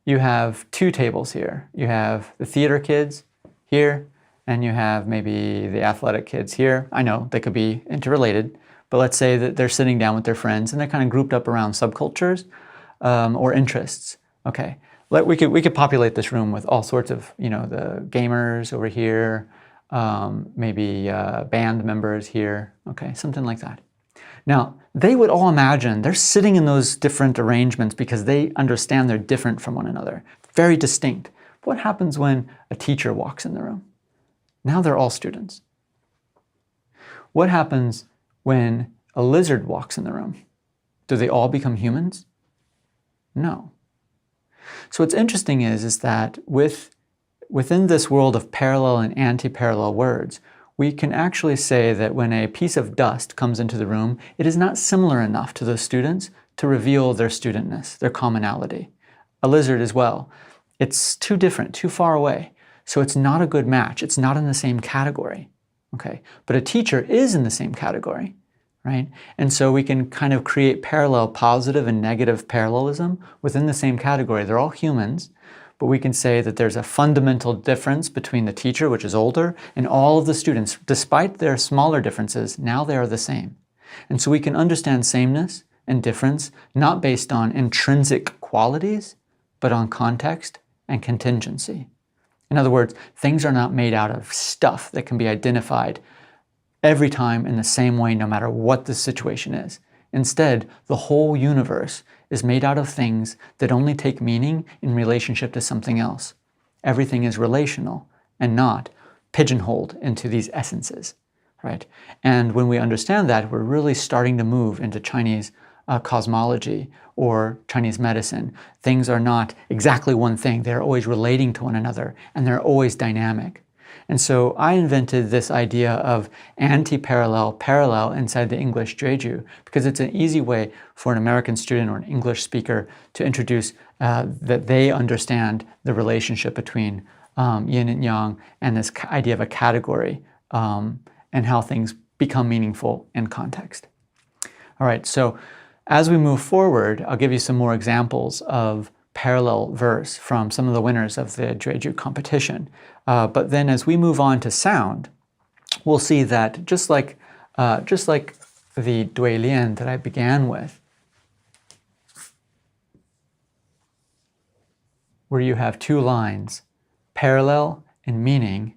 Speaker 2: You have 2 tables here. You have the theater kids here, and you have maybe the athletic kids here. I know they could be interrelated, but let's say that they're sitting down with their friends and they're kind of grouped up around subcultures or interests. Okay, we could populate this room with all sorts of, the gamers over here, maybe band members here. Okay, something like that. Now, they would all imagine they're sitting in those different arrangements because they understand they're different from one another, very distinct. What happens when a teacher walks in the room? Now they're all students. What happens when a lizard walks in the room? Do they all become humans? No. So what's interesting is that within this world of parallel and anti-parallel words, we can actually say that when a piece of dust comes into the room, it is not similar enough to those students to reveal their studentness, their commonality. A lizard as well. It's too different, too far away. So it's not a good match. It's not in the same category, okay? But a teacher is in the same category, right? And so we can kind of create parallel positive and negative parallelism within the same category. They're all humans, but we can say that there's a fundamental difference between the teacher, which is older, and all of the students. Despite their smaller differences, now they are the same. And so we can understand sameness and difference, not based on intrinsic qualities, but on context and contingency. In other words, things are not made out of stuff that can be identified every time in the same way, no matter what the situation is. Instead, the whole universe is made out of things that only take meaning in relationship to something else. Everything is relational, and not pigeonholed into these essences, right? And when we understand that, we're really starting to move into Chinese cosmology or Chinese medicine. Things are not exactly one thing. They're always relating to one another, and they're always dynamic. And so I invented this idea of anti-parallel parallel inside the English jueju because it's an easy way for an American student or an English speaker to introduce that they understand the relationship between yin and yang and this idea of a category and how things become meaningful in context. All right, so as we move forward, I'll give you some more examples of parallel verse from some of the winners of the jueju competition. But then as we move on to sound, we'll see that just like the dui lian that I began with, where you have two lines, parallel in meaning,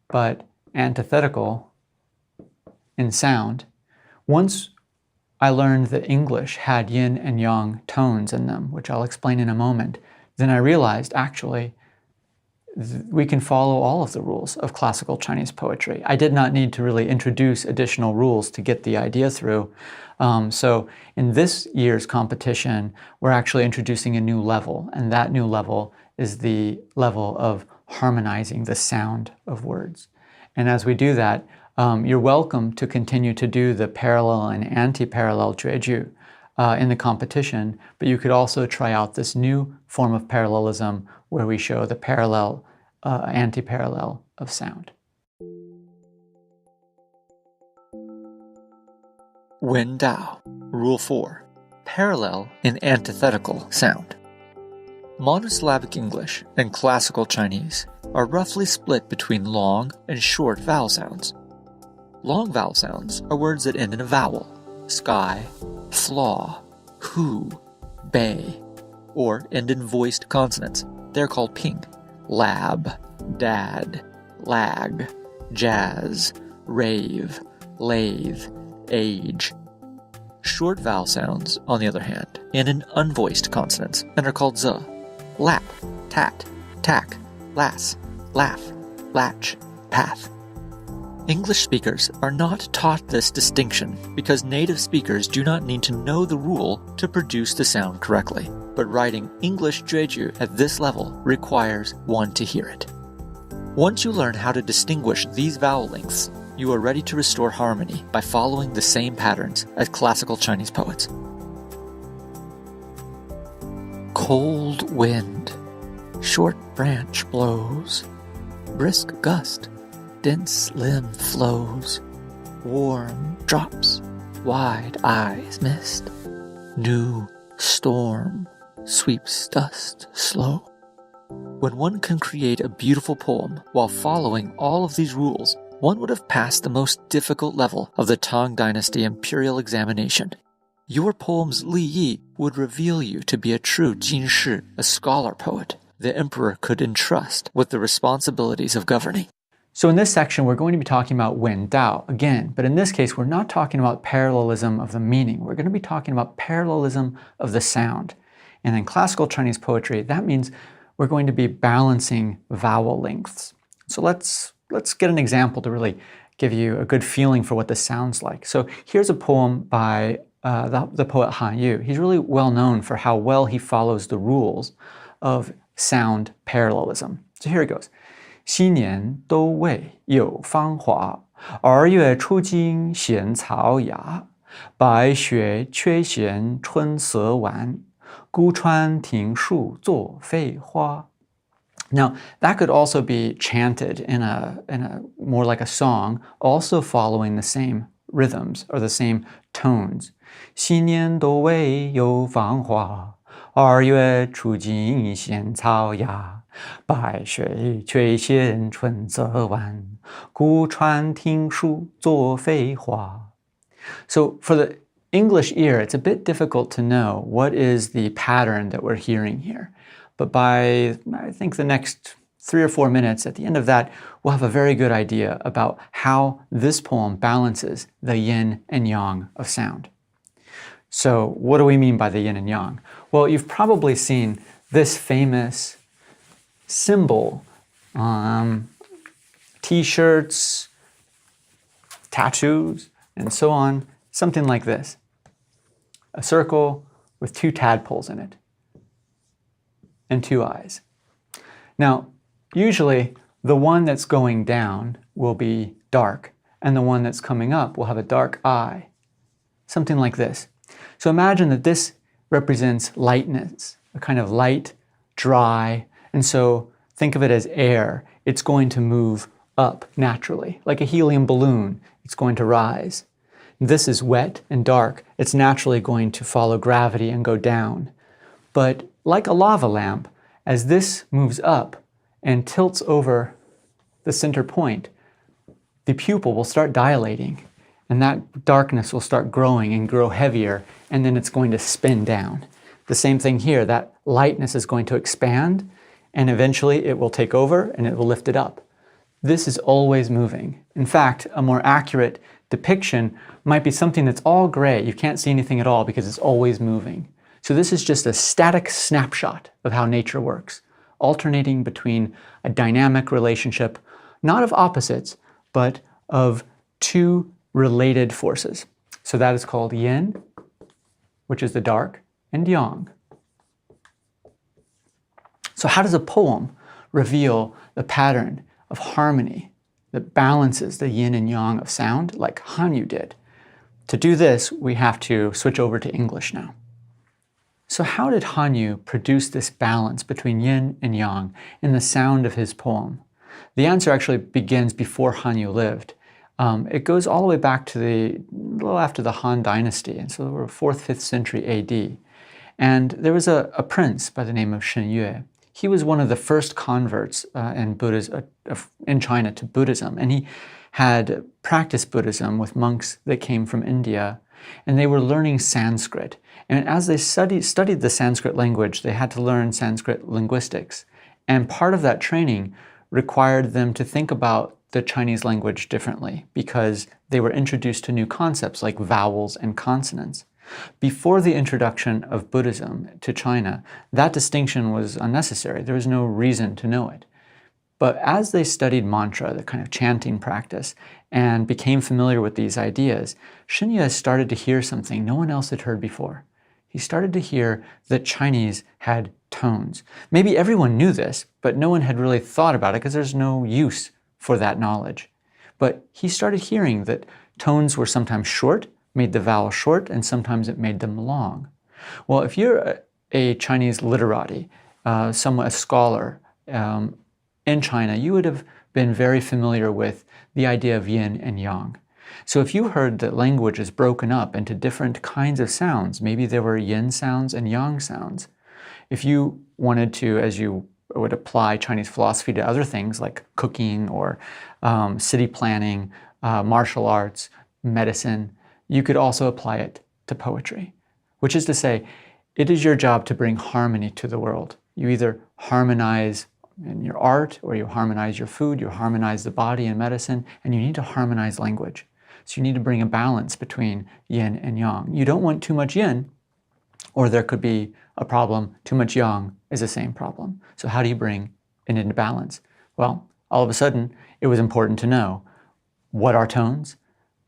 Speaker 2: but antithetical in sound. Once I learned that English had yin and yang tones in them, which I'll explain in a moment, then I realized actually we can follow all of the rules of classical Chinese poetry. I did not need to really introduce additional rules to get the idea through. So in this year's competition, we're actually introducing a new level, and that new level is the level of harmonizing the sound of words. And as we do that, you're welcome to continue to do the parallel and anti-parallel jueju in the competition, but you could also try out this new form of parallelism where we show the parallel, anti-parallel of sound.
Speaker 1: Wen Dao, Rule 4. Parallel in antithetical sound. Monosyllabic English and classical Chinese are roughly split between long and short vowel sounds. Long vowel sounds are words that end in a vowel, sky, flaw, who, bay, or end in voiced consonants. They're called ping, lab, dad, lag, jazz, rave, lathe, age. Short vowel sounds, on the other hand, end in unvoiced consonants and are called z, lap, tat, tack, lass, laugh, latch, path. English speakers are not taught this distinction because native speakers do not need to know the rule to produce the sound correctly, but writing English jueju at this level requires one to hear it. Once you learn how to distinguish these vowel lengths, you are ready to restore harmony by following the same patterns as classical Chinese poets. Cold wind, short branch blows, brisk gust, dense limb flows, warm drops, wide eyes mist, new storm sweeps dust slow. When one can create a beautiful poem while following all of these rules, one would have passed the most difficult level of the Tang Dynasty imperial examination. Your poem's Li Yi would reveal you to be a true Jin Shi, a scholar poet the emperor could entrust with the responsibilities of governing.
Speaker 2: So in this section, we're going to be talking about Wen Dao again, but in this case, we're not talking about parallelism of the meaning. We're going to be talking about parallelism of the sound. And in classical Chinese poetry, that means we're going to be balancing vowel lengths. So let's get an example to really give you a good feeling for what this sounds like. So here's a poem by the poet Hanyu. He's really well known for how well he follows the rules of sound parallelism. So here it goes. 新年都未有芳华，2月出京闲草芽，白雪却嫌春色晚，孤穿庭树作废花。 Now, that could also be chanted in a more like a song, also following the same rhythms or the same tones. 新年都未有芳华，2月出京闲草芽，白雪却嫌春色晚，孤穿庭树作废花。 So for the English ear, it's a bit difficult to know what is the pattern that we're hearing here. But by, I think, the next 3 or 4 minutes, at the end of that, we'll have a very good idea about how this poem balances the yin and yang of sound. So what do we mean by the yin and yang? Well, you've probably seen this famous symbol t-shirts, tattoos, and so on. Something like this. A circle with 2 tadpoles in it and 2 eyes. Now, usually the one that's going down will be dark, and the one that's coming up will have a dark eye. Something like this. So imagine that this represents lightness, a kind of light, dry, and so think of it as air. It's going to move up naturally, like a helium balloon. It's going to rise. This is wet and dark. It's naturally going to follow gravity and go down. But like a lava lamp, as this moves up and tilts over the center point, the pupil will start dilating, and that darkness will start growing and grow heavier, and then it's going to spin down. The same thing here, that lightness is going to expand, and eventually it will take over and it will lift it up. This is always moving. In fact, a more accurate depiction might be something that's all gray. You can't see anything at all because it's always moving. So this is just a static snapshot of how nature works, alternating between a dynamic relationship, not of opposites, but of 2 related forces. So that is called yin, which is the dark, and yang. So how does a poem reveal the pattern of harmony that balances the yin and yang of sound like Hanyu did? To do this, we have to switch over to English now. So how did Hanyu produce this balance between yin and yang in the sound of his poem? The answer actually begins before Hanyu lived. It goes all the way back to a little after the Han Dynasty, and so we're 4th, 5th century AD. And there was a prince by the name of Shen. He was one of the first converts in China to Buddhism, and he had practiced Buddhism with monks that came from India, and they were learning Sanskrit. And as they studied the Sanskrit language, they had to learn Sanskrit linguistics. And part of that training required them to think about the Chinese language differently because they were introduced to new concepts like vowels and consonants. Before the introduction of Buddhism to China, that distinction was unnecessary. There was no reason to know it. But as they studied mantra, the kind of chanting practice, and became familiar with these ideas, Shen started to hear something no one else had heard before. He started to hear that Chinese had tones. Maybe everyone knew this, but no one had really thought about it because there's no use for that knowledge. But he started hearing that tones were sometimes short, made the vowel short, and sometimes it made them long. Well, if you're a Chinese literati, a scholar in China, you would have been very familiar with the idea of yin and yang. So if you heard that language is broken up into different kinds of sounds, maybe there were yin sounds and yang sounds. If you wanted to, as you would apply Chinese philosophy to other things like cooking or city planning, martial arts, medicine, you could also apply it to poetry, which is to say, it is your job to bring harmony to the world. You either harmonize in your art, or you harmonize your food, you harmonize the body and medicine, and you need to harmonize language. So you need to bring a balance between yin and yang. You don't want too much yin, or there could be a problem. Too much yang is the same problem. So how do you bring it into balance? Well, all of a sudden, it was important to know what are tones,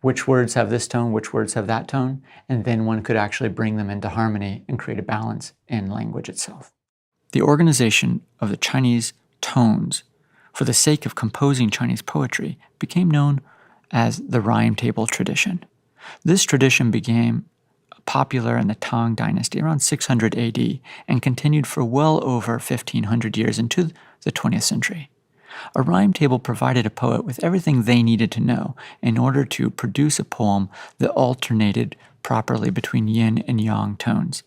Speaker 2: which words have this tone, which words have that tone, and then one could actually bring them into harmony and create a balance in language itself. The organization of the Chinese tones for the sake of composing Chinese poetry became known as the rhyme table tradition. This tradition became popular in the Tang Dynasty around 600 AD and continued for well over 1,500 years into the 20th century. A rhyme table provided a poet with everything they needed to know in order to produce a poem that alternated properly between yin and yang tones.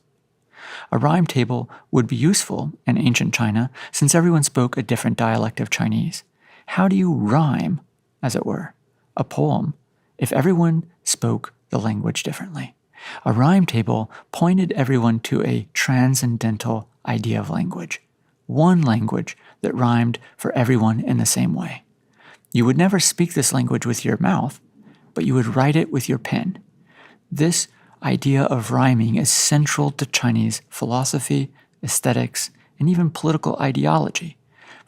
Speaker 2: A rhyme table would be useful in ancient China since everyone spoke a different dialect of Chinese. How do you rhyme, as it were, a poem if everyone spoke the language differently? A rhyme table pointed everyone to a transcendental idea of language, one language that rhymed for everyone in the same way. You would never speak this language with your mouth, but you would write it with your pen. This idea of rhyming is central to Chinese philosophy, aesthetics, and even political ideology.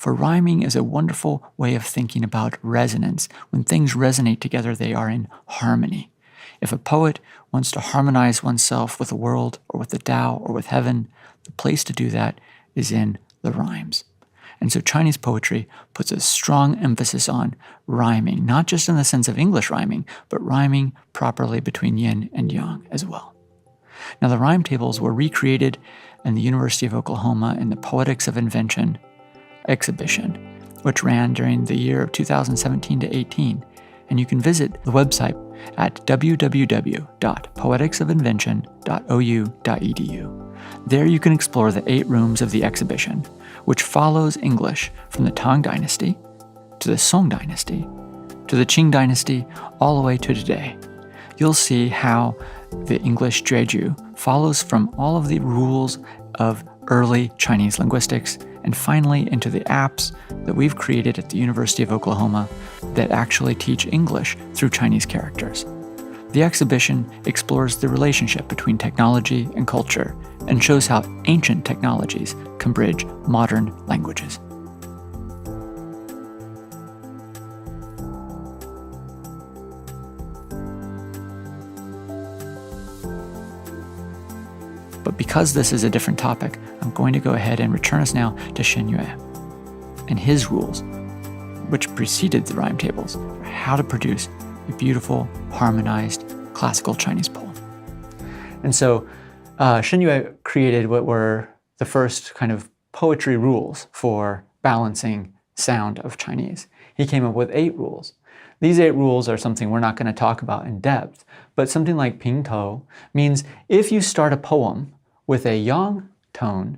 Speaker 2: For rhyming is a wonderful way of thinking about resonance. When things resonate together, they are in harmony. If a poet wants to harmonize oneself with the world or with the Tao or with heaven, the place to do that is in the rhymes. And so Chinese poetry puts a strong emphasis on rhyming, not just in the sense of English rhyming, but rhyming properly between yin and yang as well. Now, the rhyme tables were recreated in the University of Oklahoma in the Poetics of Invention exhibition, which ran during the year of 2017 to 18. And you can visit the website at www.poeticsofinvention.ou.edu. There you can explore the 8 rooms of the exhibition, which follows English from the Tang Dynasty to the Song Dynasty to the Qing Dynasty all the way to today. You'll see how the English jueju follows from all of the rules of early Chinese linguistics and finally into the apps that we've created at the University of Oklahoma that actually teach English through Chinese characters. The exhibition explores the relationship between technology and culture and shows how ancient technologies can bridge modern languages. But because this is a different topic, I'm going to go ahead and return us now to Hanyu and his rules, which preceded the rhyme tables, for how to produce a beautiful, harmonized, classical Chinese poem. And so Hanyu created what were the first kind of poetry rules for balancing sound of Chinese. He came up with 8 rules. These 8 rules are something we're not going to talk about in depth, but something like pingtou means if you start a poem with a yang tone,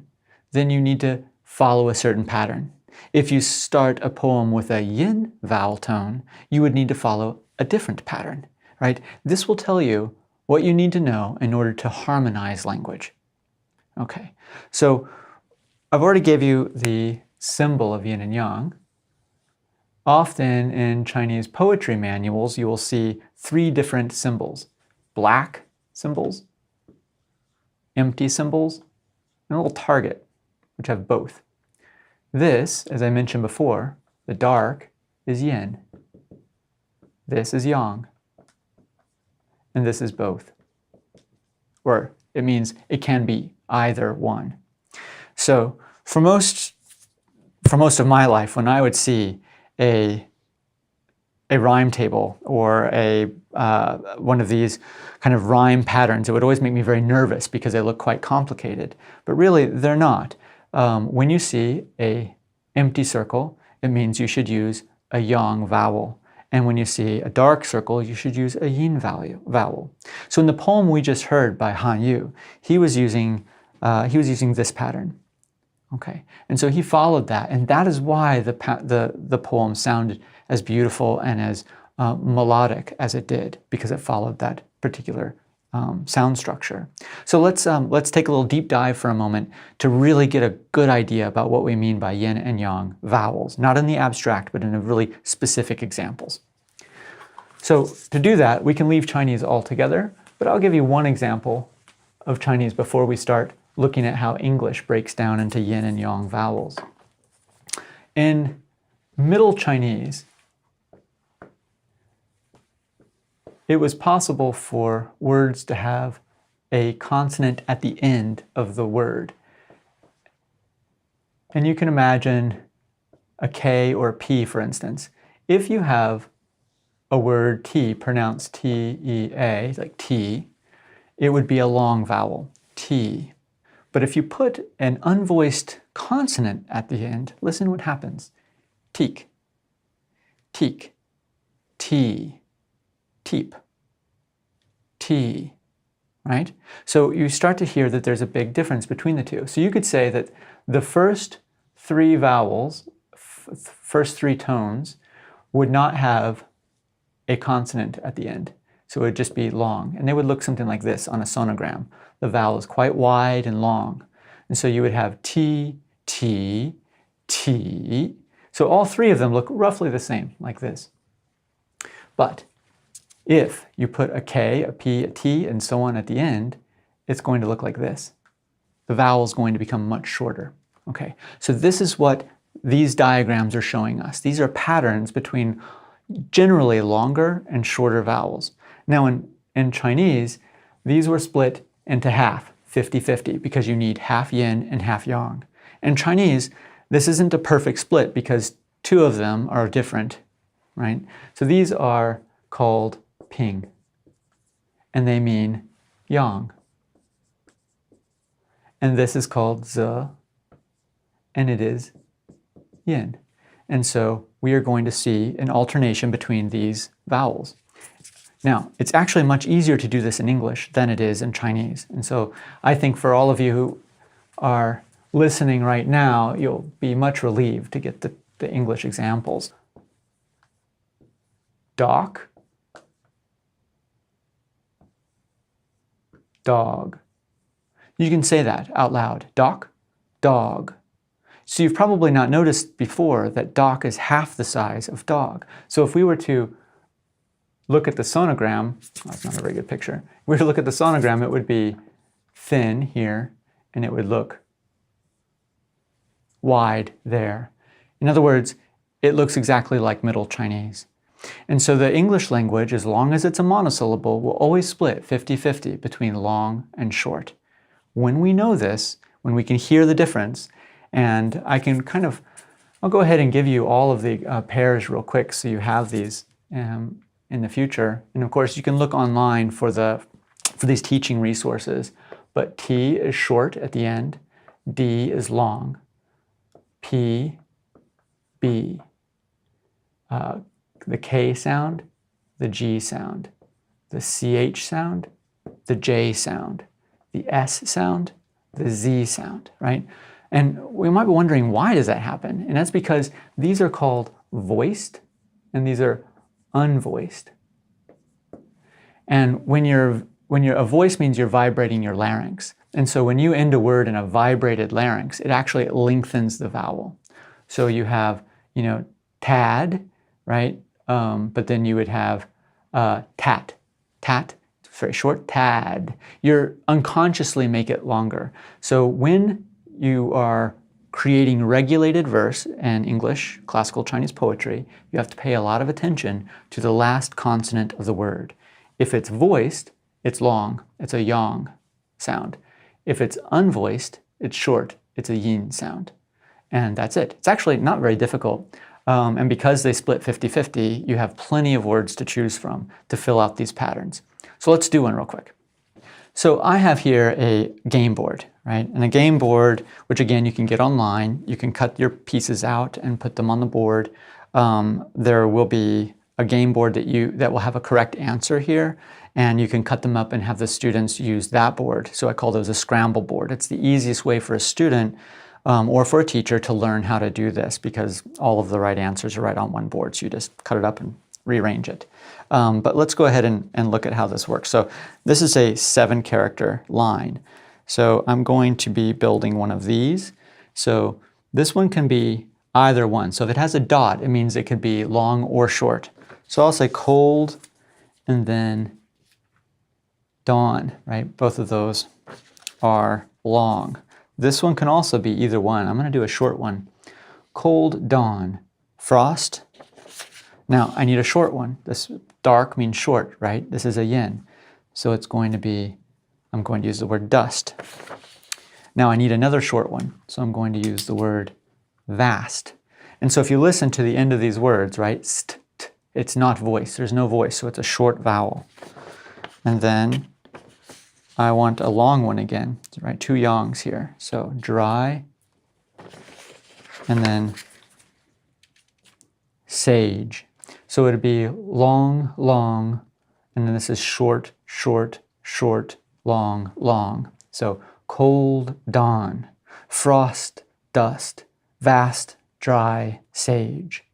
Speaker 2: then you need to follow a certain pattern. If you start a poem with a yin vowel tone, you would need to follow a different pattern, right? This will tell you what you need to know in order to harmonize language. Okay, so I've already gave you the symbol of yin and yang. Often in Chinese poetry manuals, you will see 3 different symbols: black symbols, empty symbols, and a little target, which have both. This, as I mentioned before, the dark is yin. This is yang. And this is both. Or it means it can be either one. So for most of my life, when I would see a rhyme table or one of these kind of rhyme patterns, it would always make me very nervous because they look quite complicated. But really, they're not. When you see an empty circle, it means you should use a yang vowel. And when you see a dark circle, you should use a yin vowel. So in the poem we just heard by Hanyu, he was using this pattern. Okay, and so he followed that, and that is why the poem sounded as beautiful and as melodic as it did, because it followed that particular sound structure. So let's take a little deep dive for a moment to really get a good idea about what we mean by yin and yang vowels, not in the abstract, but in the really specific examples. So to do that, we can leave Chinese altogether, but I'll give you one example of Chinese before we start looking at how English breaks down into yin and yang vowels. In Middle Chinese, it was possible for words to have a consonant at the end of the word. And you can imagine a K or a P, for instance. If you have a word T pronounced T-E-A, like tea, it would be a long vowel, T. But if you put an unvoiced consonant at the end, listen what happens. Teek, teek, tea, teep, tea, right? So you start to hear that there's a big difference between the two. So you could say that the first 3 vowels, first 3 tones, would not have a consonant at the end. So it would just be long. And they would look something like this on a sonogram. The vowel is quite wide and long. And so you would have T, T, T. So all 3 of them look roughly the same, like this. But if you put a K, a P, a T, and so on at the end, it's going to look like this. The vowel is going to become much shorter. Okay, so this is what these diagrams are showing us. These are patterns between generally longer and shorter vowels. Now in Chinese, these were split into half, 50-50, because you need half yin and half yang. In Chinese, this isn't a perfect split because two of them are different, right? So these are called ping, and they mean yang. And this is called ze, and it is yin. And so we are going to see an alternation between these vowels. Now, it's actually much easier to do this in English than it is in Chinese. And so I think for all of you who are listening right now, you'll be much relieved to get the English examples. Doc, dog. You can say that out loud. Doc, dog. So you've probably not noticed before that doc is half the size of dog. So if we were to look at the sonogram, that's not a very good picture. If we were to look at the sonogram, it would be thin here, and it would look wide there. In other words, it looks exactly like Middle Chinese. And so the English language, as long as it's a monosyllable, will always split 50-50 between long and short. When we know this, when we can hear the difference, and I can I'll go ahead and give you all of the pairs real quick so you have these in the future. And of course, you can look online for these teaching resources. But T is short at the end, D is long, P, B, the K sound, the G sound, the CH sound, the J sound, the S sound, the Z sound, right? And we might be wondering, why does that happen? And that's because these are called voiced and these are unvoiced. And when you're a voice means you're vibrating your larynx. And so when you end a word in a vibrated larynx, it actually lengthens the vowel. So you have, tad, right? But then you would have tat. Tat, it's very short, tad. You're unconsciously make it longer. So when you are creating regulated verse in English, classical Chinese poetry, you have to pay a lot of attention to the last consonant of the word. If it's voiced, it's long, it's a yang sound. If it's unvoiced, it's short, it's a yin sound. And that's it. It's actually not very difficult. And because they split 50-50, you have plenty of words to choose from to fill out these patterns. So let's do one real quick. So I have here a game board, right? And a game board, which again, you can get online. You can cut your pieces out and put them on the board. There will be a game board that will have a correct answer here, and you can cut them up and have the students use that board. So I call those a scramble board. It's the easiest way for a student or for a teacher to learn how to do this because all of the right answers are right on one board. So you just cut it up and rearrange it. But let's go ahead and look at how this works. So this is a 7-character line. So I'm going to be building one of these. So this one can be either one. So if it has a dot, it means it could be long or short. So I'll say cold and then dawn, right? Both of those are long. This one can also be either one. I'm going to do a short one. Cold dawn, frost. Now I need a short one. This dark means short, right? This is a yin. So it's going to be, I'm going to use the word dust. Now I need another short one. So I'm going to use the word vast. And so if you listen to the end of these words, right? St, t, it's not voice. There's no voice. So it's a short vowel. And then I want a long one again, right? 2 yangs here. So dry, and then sage. So it'd be long, long, and then this is short, short, short, long, long. So cold dawn, frost, dust, vast, dry, sage.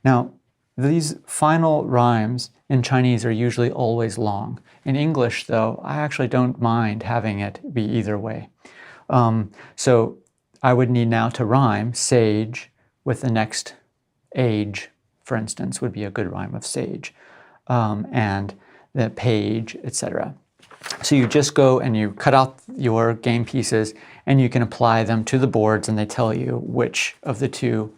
Speaker 2: Now, these final rhymes in Chinese are usually always long. In English, though, I actually don't mind having it be either way. So I would need now to rhyme sage with the next age, for instance, would be a good rhyme of sage, and the page, etc. So you just go and you cut out your game pieces and you can apply them to the boards and they tell you which of the two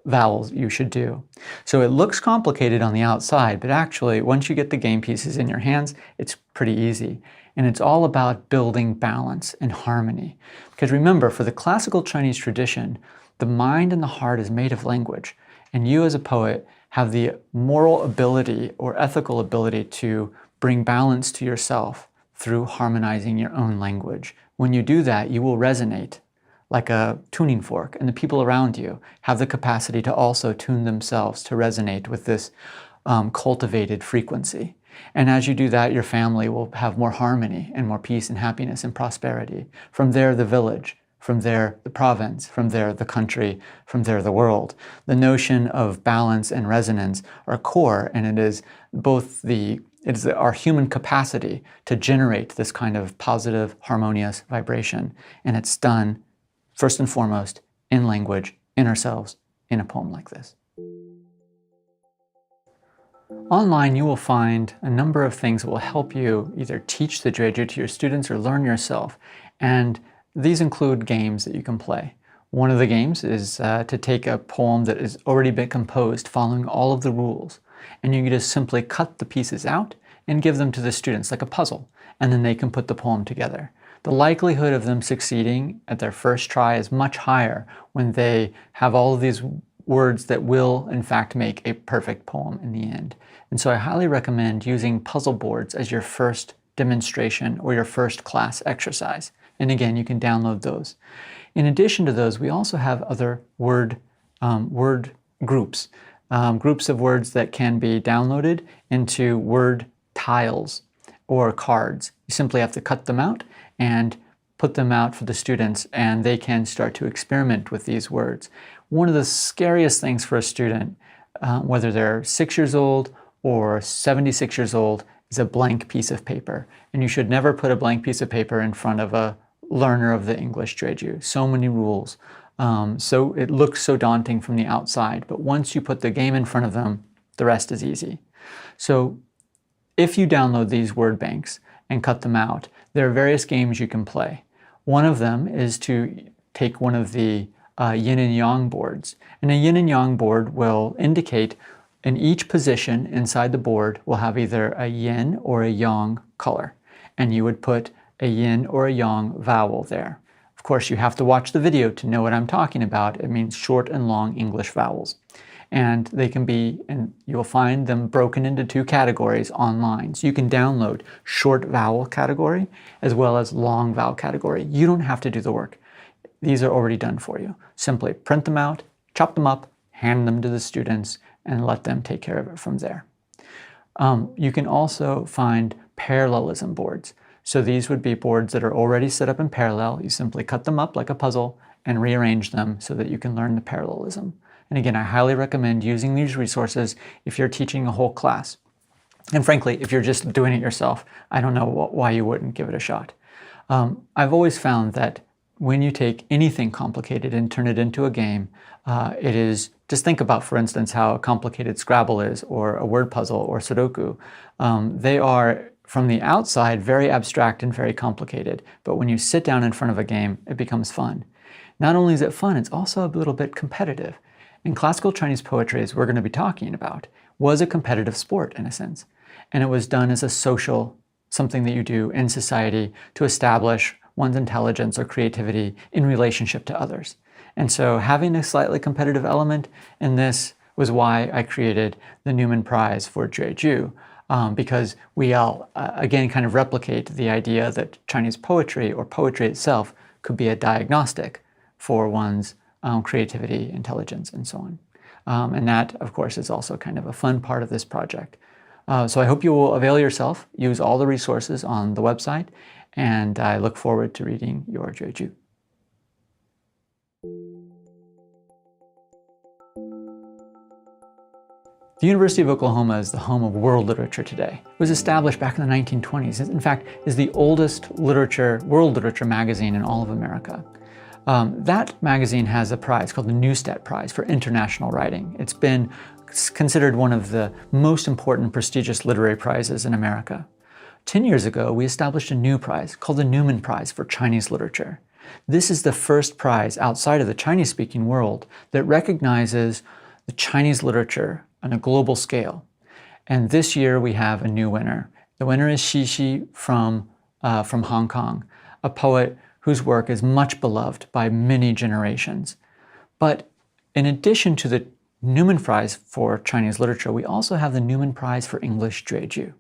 Speaker 2: vowels you should do. So it looks complicated on the outside, but actually once you get the game pieces in your hands, it's pretty easy. And it's all about building balance and harmony. Because remember, for the classical Chinese tradition, the mind and the heart is made of language. And you as a poet have the moral ability or ethical ability to bring balance to yourself through harmonizing your own language. When you do that, you will resonate like a tuning fork, and the people around you have the capacity to also tune themselves to resonate with this cultivated frequency. And as you do that, your family will have more harmony and more peace and happiness and prosperity. From there, the village. From there, the province. From there, the country. From there, the world. The notion of balance and resonance are core, and it is our human capacity to generate this kind of positive, harmonious vibration. And it's done, first and foremost, in language, in ourselves, in a poem like this. Online, you will find a number of things that will help you either teach the jueju to your students or learn yourself. And these include games that you can play. One of the games is to take a poem that has already been composed following all of the rules. And you can just simply cut the pieces out and give them to the students like a puzzle. And then they can put the poem together. The likelihood of them succeeding at their first try is much higher when they have all of these words that will, in fact, make a perfect poem in the end. And so I highly recommend using puzzle boards as your first demonstration or your first class exercise. And again, you can download those. In addition to those, we also have other word groups, groups of words that can be downloaded into word tiles or cards. You simply have to cut them out and put them out for the students, and they can start to experiment with these words. One of the scariest things for a student, whether they're 6 years old or 76 years old, is a blank piece of paper. And you should never put a blank piece of paper in front of a learner of the English jueju. So many rules. So it looks so daunting from the outside, but once you put the game in front of them, the rest is easy. So if you download these word banks and cut them out, there are various games you can play. One of them is to take one of the Yin and Yang boards. And a Yin and Yang board will indicate in each position inside the board will have either a Yin or a Yang color. And you would put a Yin or a Yang vowel there. Of course, you have to watch the video to know what I'm talking about. It means short and long English vowels. And they can be, and you'll find them broken into two categories online. So you can download short vowel category as well as long vowel category. You don't have to do the work. These are already done for you. Simply print them out, chop them up, hand them to the students, and let them take care of it from there. You can also find parallelism boards. So these would be boards that are already set up in parallel. You simply cut them up like a puzzle and rearrange them so that you can learn the parallelism. And again, I highly recommend using these resources if you're teaching a whole class. And frankly, if you're just doing it yourself, I don't know why you wouldn't give it a shot. I've always found that when you take anything complicated and turn it into a game, it is, just think about, for instance, how complicated Scrabble is, or a word puzzle, or Sudoku. They are, from the outside, very abstract and very complicated. But when you sit down in front of a game, it becomes fun. Not only is it fun, it's also a little bit competitive. And classical Chinese poetry, as we're going to be talking about, was a competitive sport in a sense. And it was done as a social, something that you do in society to establish one's intelligence or creativity in relationship to others. And so having a slightly competitive element in this was why I created the Newman Prize for jueju, because we all, again, kind of replicate the idea that Chinese poetry or poetry itself could be a diagnostic for one's creativity, intelligence, and so on. And that, of course, is also kind of a fun part of this project. So I hope you will avail yourself, use all the resources on the website, and I look forward to reading your jueju. The University of Oklahoma is the home of world literature today. It was established back in the 1920s. In fact, is the oldest world literature magazine in all of America. That magazine has a prize called the Neustadt Prize for international writing. It's been considered one of the most important prestigious literary prizes in America. 10 years ago, we established a new prize called the Newman Prize for Chinese literature. This is the first prize outside of the Chinese-speaking world that recognizes the Chinese literature on a global scale. And this year we have a new winner. The winner is Xi from Hong Kong, a poet whose work is much beloved by many generations. But in addition to the Newman Prize for Chinese Literature, we also have the Newman Prize for English jueju.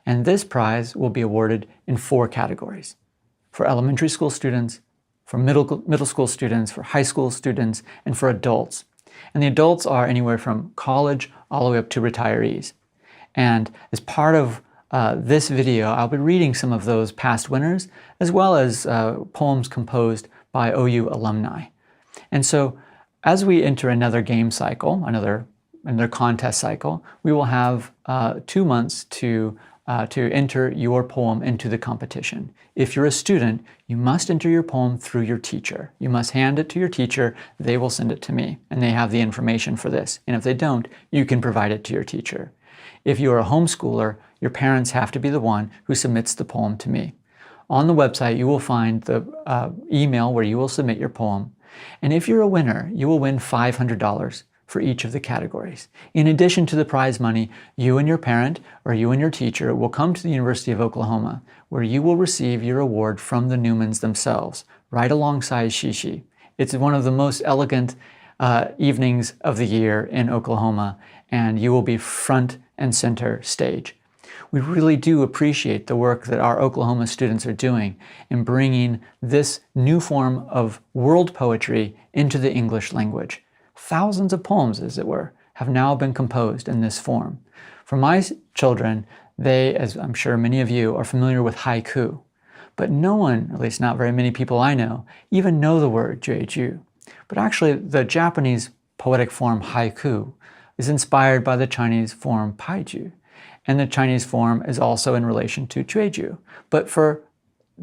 Speaker 2: And this prize will be awarded in 4 categories: for elementary school students, for middle school students, for high school students, and for adults. And the adults are anywhere from college all the way up to retirees. And as part of this video, I'll be reading some of those past winners, as well as poems composed by OU alumni. And so as we enter another game cycle, another contest cycle, we will have 2 months to enter your poem into the competition. If you're a student, you must enter your poem through your teacher. You must hand it to your teacher, they will send it to me, and they have the information for this. And if they don't, you can provide it to your teacher. If you are a homeschooler, your parents have to be the one who submits the poem to me. On the website, you will find the email where you will submit your poem. And if you're a winner, you will win $500 for each of the categories. In addition to the prize money, you and your parent or you and your teacher will come to the University of Oklahoma, where you will receive your award from the Newmans themselves, right alongside Xi. It's one of the most elegant evenings of the year in Oklahoma, and you will be front and center stage. We really do appreciate the work that our Oklahoma students are doing in bringing this new form of world poetry into the English language. Thousands of poems, as it were, have now been composed in this form. For my children, they, as I'm sure many of you, are familiar with haiku. But no one, at least not very many people I know, even know the word jueju. But actually, the Japanese poetic form haiku is inspired by the Chinese form paiju. And the Chinese form is also in relation to jueju. But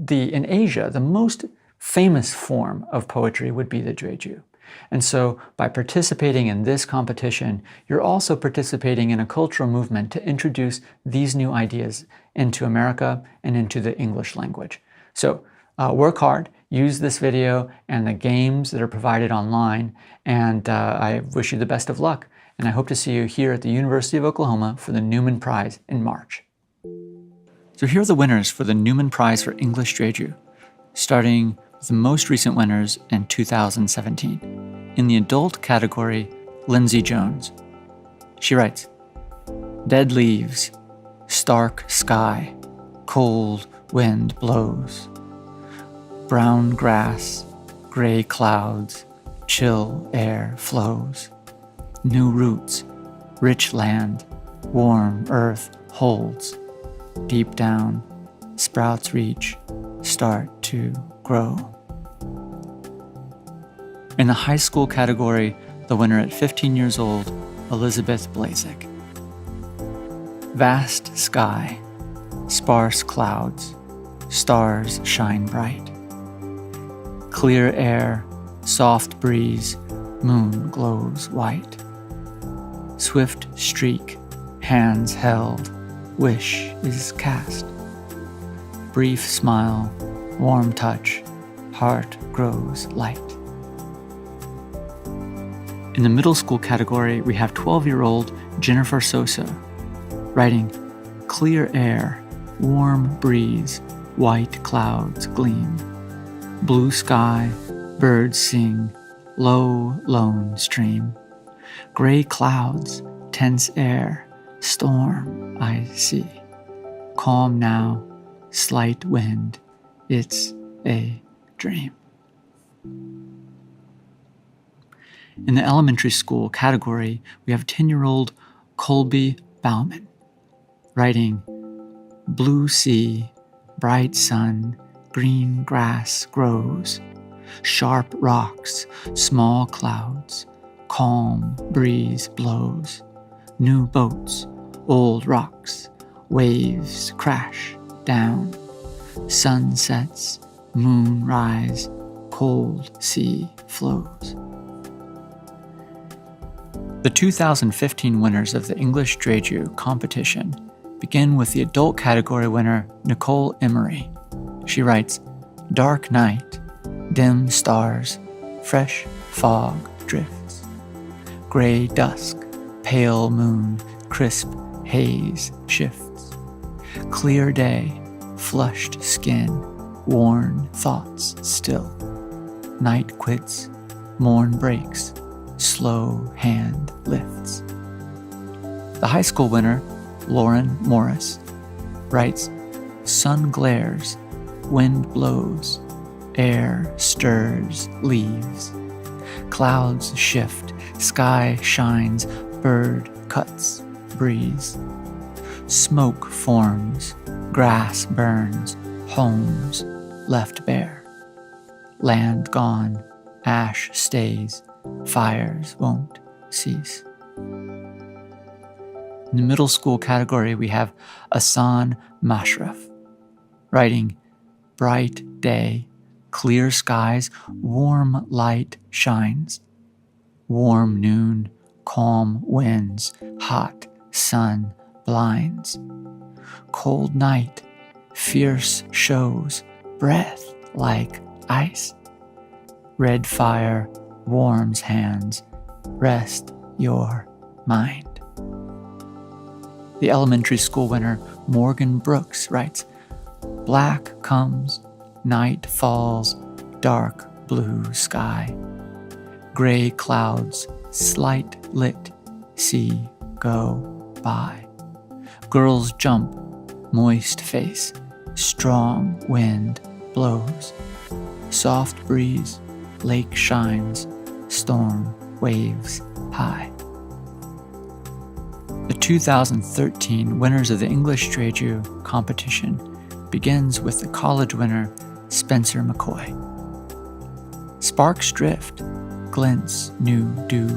Speaker 2: in Asia, the most famous form of poetry would be the jueju. And so by participating in this competition, you're also participating in a cultural movement to introduce these new ideas into America and into the English language. So work hard, use this video and the games that are provided online, and I wish you the best of luck. And I hope to see you here at the University of Oklahoma for the Newman Prize in March. So here are the winners for the Newman Prize for English jueju, starting with the most recent winners in 2017. In the adult category, Lindsay Jones. She writes, "Dead leaves, stark sky, cold wind blows. Brown grass, gray clouds, chill air flows. New roots, rich land, warm earth holds. Deep down, sprouts reach, start to grow." In the high school category, the winner at 15 years old, Elizabeth Blazek. "Vast sky, sparse clouds, stars shine bright. Clear air, soft breeze, moon glows white. Swift streak, hands held, wish is cast. Brief smile, warm touch, heart grows light." In the middle school category, we have 12-year-old Jennifer Sosa, writing, "Clear air, warm breeze, white clouds gleam. Blue sky, birds sing, low, lone stream. Gray clouds, tense air, storm I see. Calm now, slight wind, it's a dream." In the elementary school category, we have 10-year-old Colby Bauman, writing, "Blue sea, bright sun, green grass grows. Sharp rocks, small clouds, calm breeze blows. New boats, old rocks, waves crash down. Sun sets, moon rise, cold sea flows." The 2015 winners of the English jueju competition begin with the adult category winner, Nicole Emery. She writes, "Dark night, dim stars, fresh fog drifts, gray dusk, pale moon, crisp haze shifts, clear day, flushed skin, worn thoughts still, night quits, morn breaks, slow hand lifts. The high school winner, Lauren Morris, writes, sun glares, wind blows, air stirs leaves, clouds shift, sky shines, bird cuts breeze, smoke forms, grass burns, homes left bare, land gone, ash stays, fires won't cease. In the middle school category, we have Asan Mashraf, writing, bright day, clear skies, warm light shines, warm noon, calm winds, hot sun blinds, cold night, fierce shows, breath like ice, red fire warms hands, rest your mind. The elementary school winner, Morgan Brooks, writes, black comes, night falls, dark blue sky, gray clouds, slight lit, see go by. Girls jump, moist face, strong wind blows, soft breeze, lake shines, storm waves high. The 2013 winners of the English jueju competition begins with the college winner, Spencer McCoy. Sparks drift, glints new dew,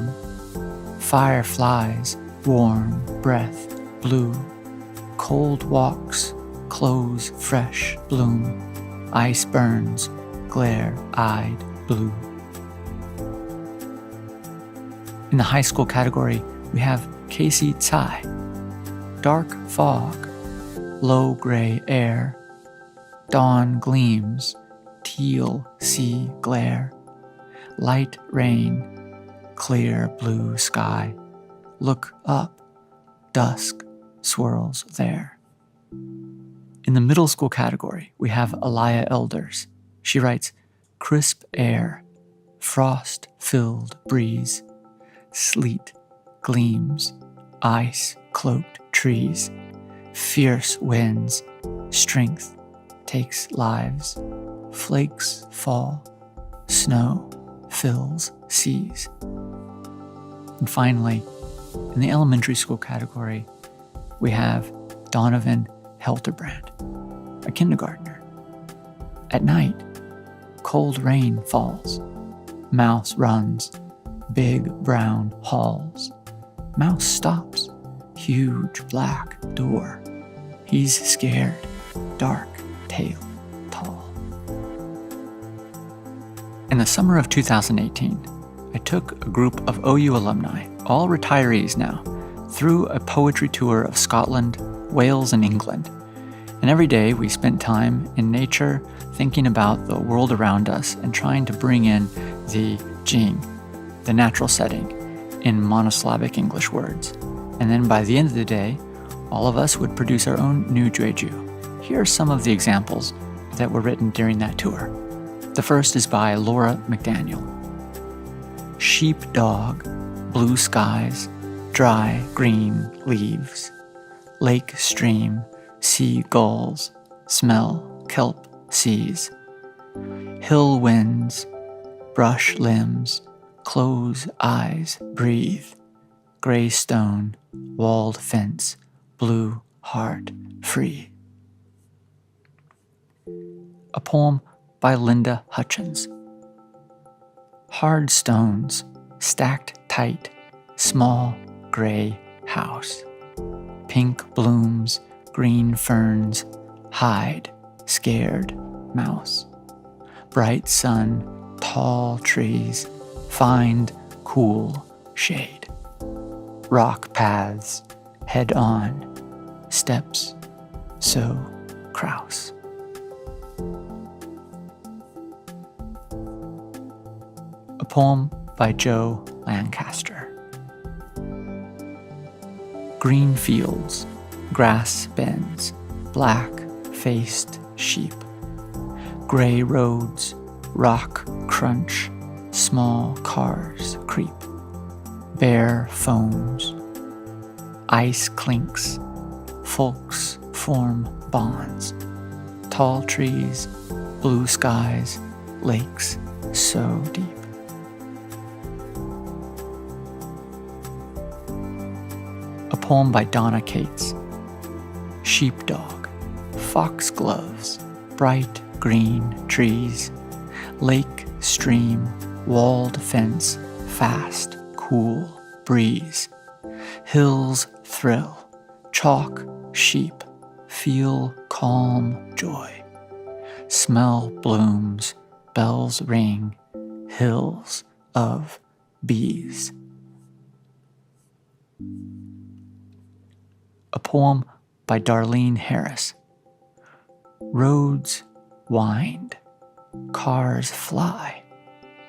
Speaker 2: fire flies, warm breath, blue, cold walks, clothes fresh bloom, ice burns, glare-eyed blue. In the high school category, we have Casey Tsai, dark fog, low gray air, dawn gleams, teal sea glare, light rain, clear blue sky, look up, dusk swirls there. In the middle school category, we have Alaya Elders. She writes, crisp air, frost-filled breeze, sleet gleams, ice-cloaked trees, fierce winds, strength takes lives, flakes fall, snow fills seas. And finally, in the elementary school category, we have Donovan Helterbrand, a kindergartner. At night, cold rain falls, mouse runs, big brown halls. Mouse stops, huge black door. He's scared, dark tail tall. In the summer of 2018, I took a group of OU alumni, all retirees now, through a poetry tour of Scotland, Wales, and England. And every day we spent time in nature, thinking about the world around us and trying to bring in the Jing, the natural setting, in monosyllabic English words. And then by the end of the day, all of us would produce our own new jueju. Here are some of the examples that were written during that tour. The first is by Laura McDaniel. Sheepdog, blue skies, dry green leaves, lake stream, sea gulls, smell kelp seas, hill winds, brush limbs, close eyes, breathe, gray stone, walled fence, blue heart, free. A poem by Linda Hutchins. Hard stones, stacked tight, small gray house. Pink blooms, green ferns, hide, scared mouse. Bright sun, tall trees, find cool shade. Rock paths, head on, steps, so Kraus. a poem by Joe Lancaster. Green fields, grass bends, black-faced sheep, gray roads, rock crunch, small cars creep, bare foams, ice clinks, folks form bonds, tall trees, blue skies, lakes so deep. A poem by Donna Cates. Sheepdog, foxgloves, bright green trees, lake, stream, walled fence, fast, cool breeze, hills thrill, chalk, sheep, feel calm joy, smell blooms, bells ring, hills of bees. A poem by Darlene Harris. Roads wind, cars fly,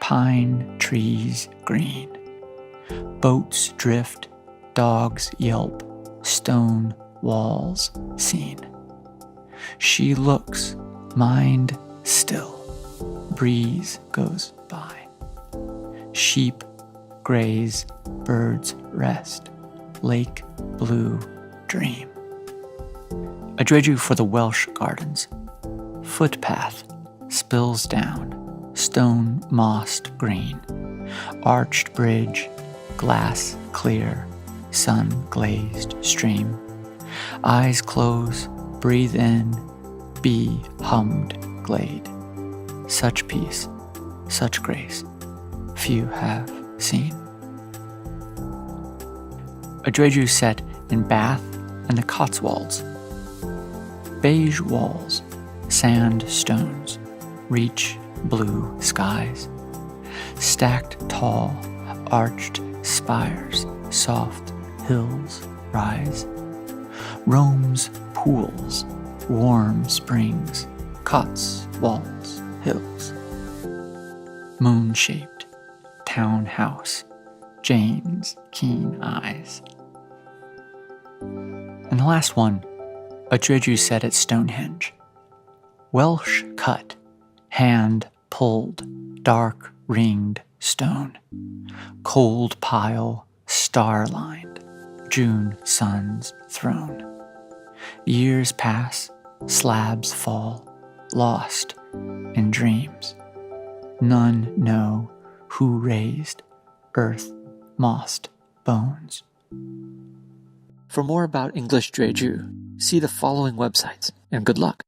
Speaker 2: pine trees green, boats drift, dogs yelp, stone walls seen. She looks, mind still, breeze goes by. Sheep graze, birds rest, lake blue dream. A jueju for the Welsh gardens. Footpath spills down, stone mossed green, arched bridge, glass clear, sun glazed stream. Eyes close, breathe in, bee hummed glade. Such peace, such grace, few have seen. A jueju set in Bath and the Cotswolds. Beige walls, sand stones, reach blue skies. Stacked tall, arched spires, soft hills rise. Rome's pools, warm springs, Cotswolds hills. Moon-shaped townhouse, Jane's keen eyes. And the last one, a jueju set at Stonehenge. Welsh cut, hand pulled, dark ringed stone. Cold pile, star-lined, June sun's throne. Years pass, slabs fall, lost in dreams. None know who raised earth mossed bones.
Speaker 1: For more about English jueju, see the following websites, and good luck.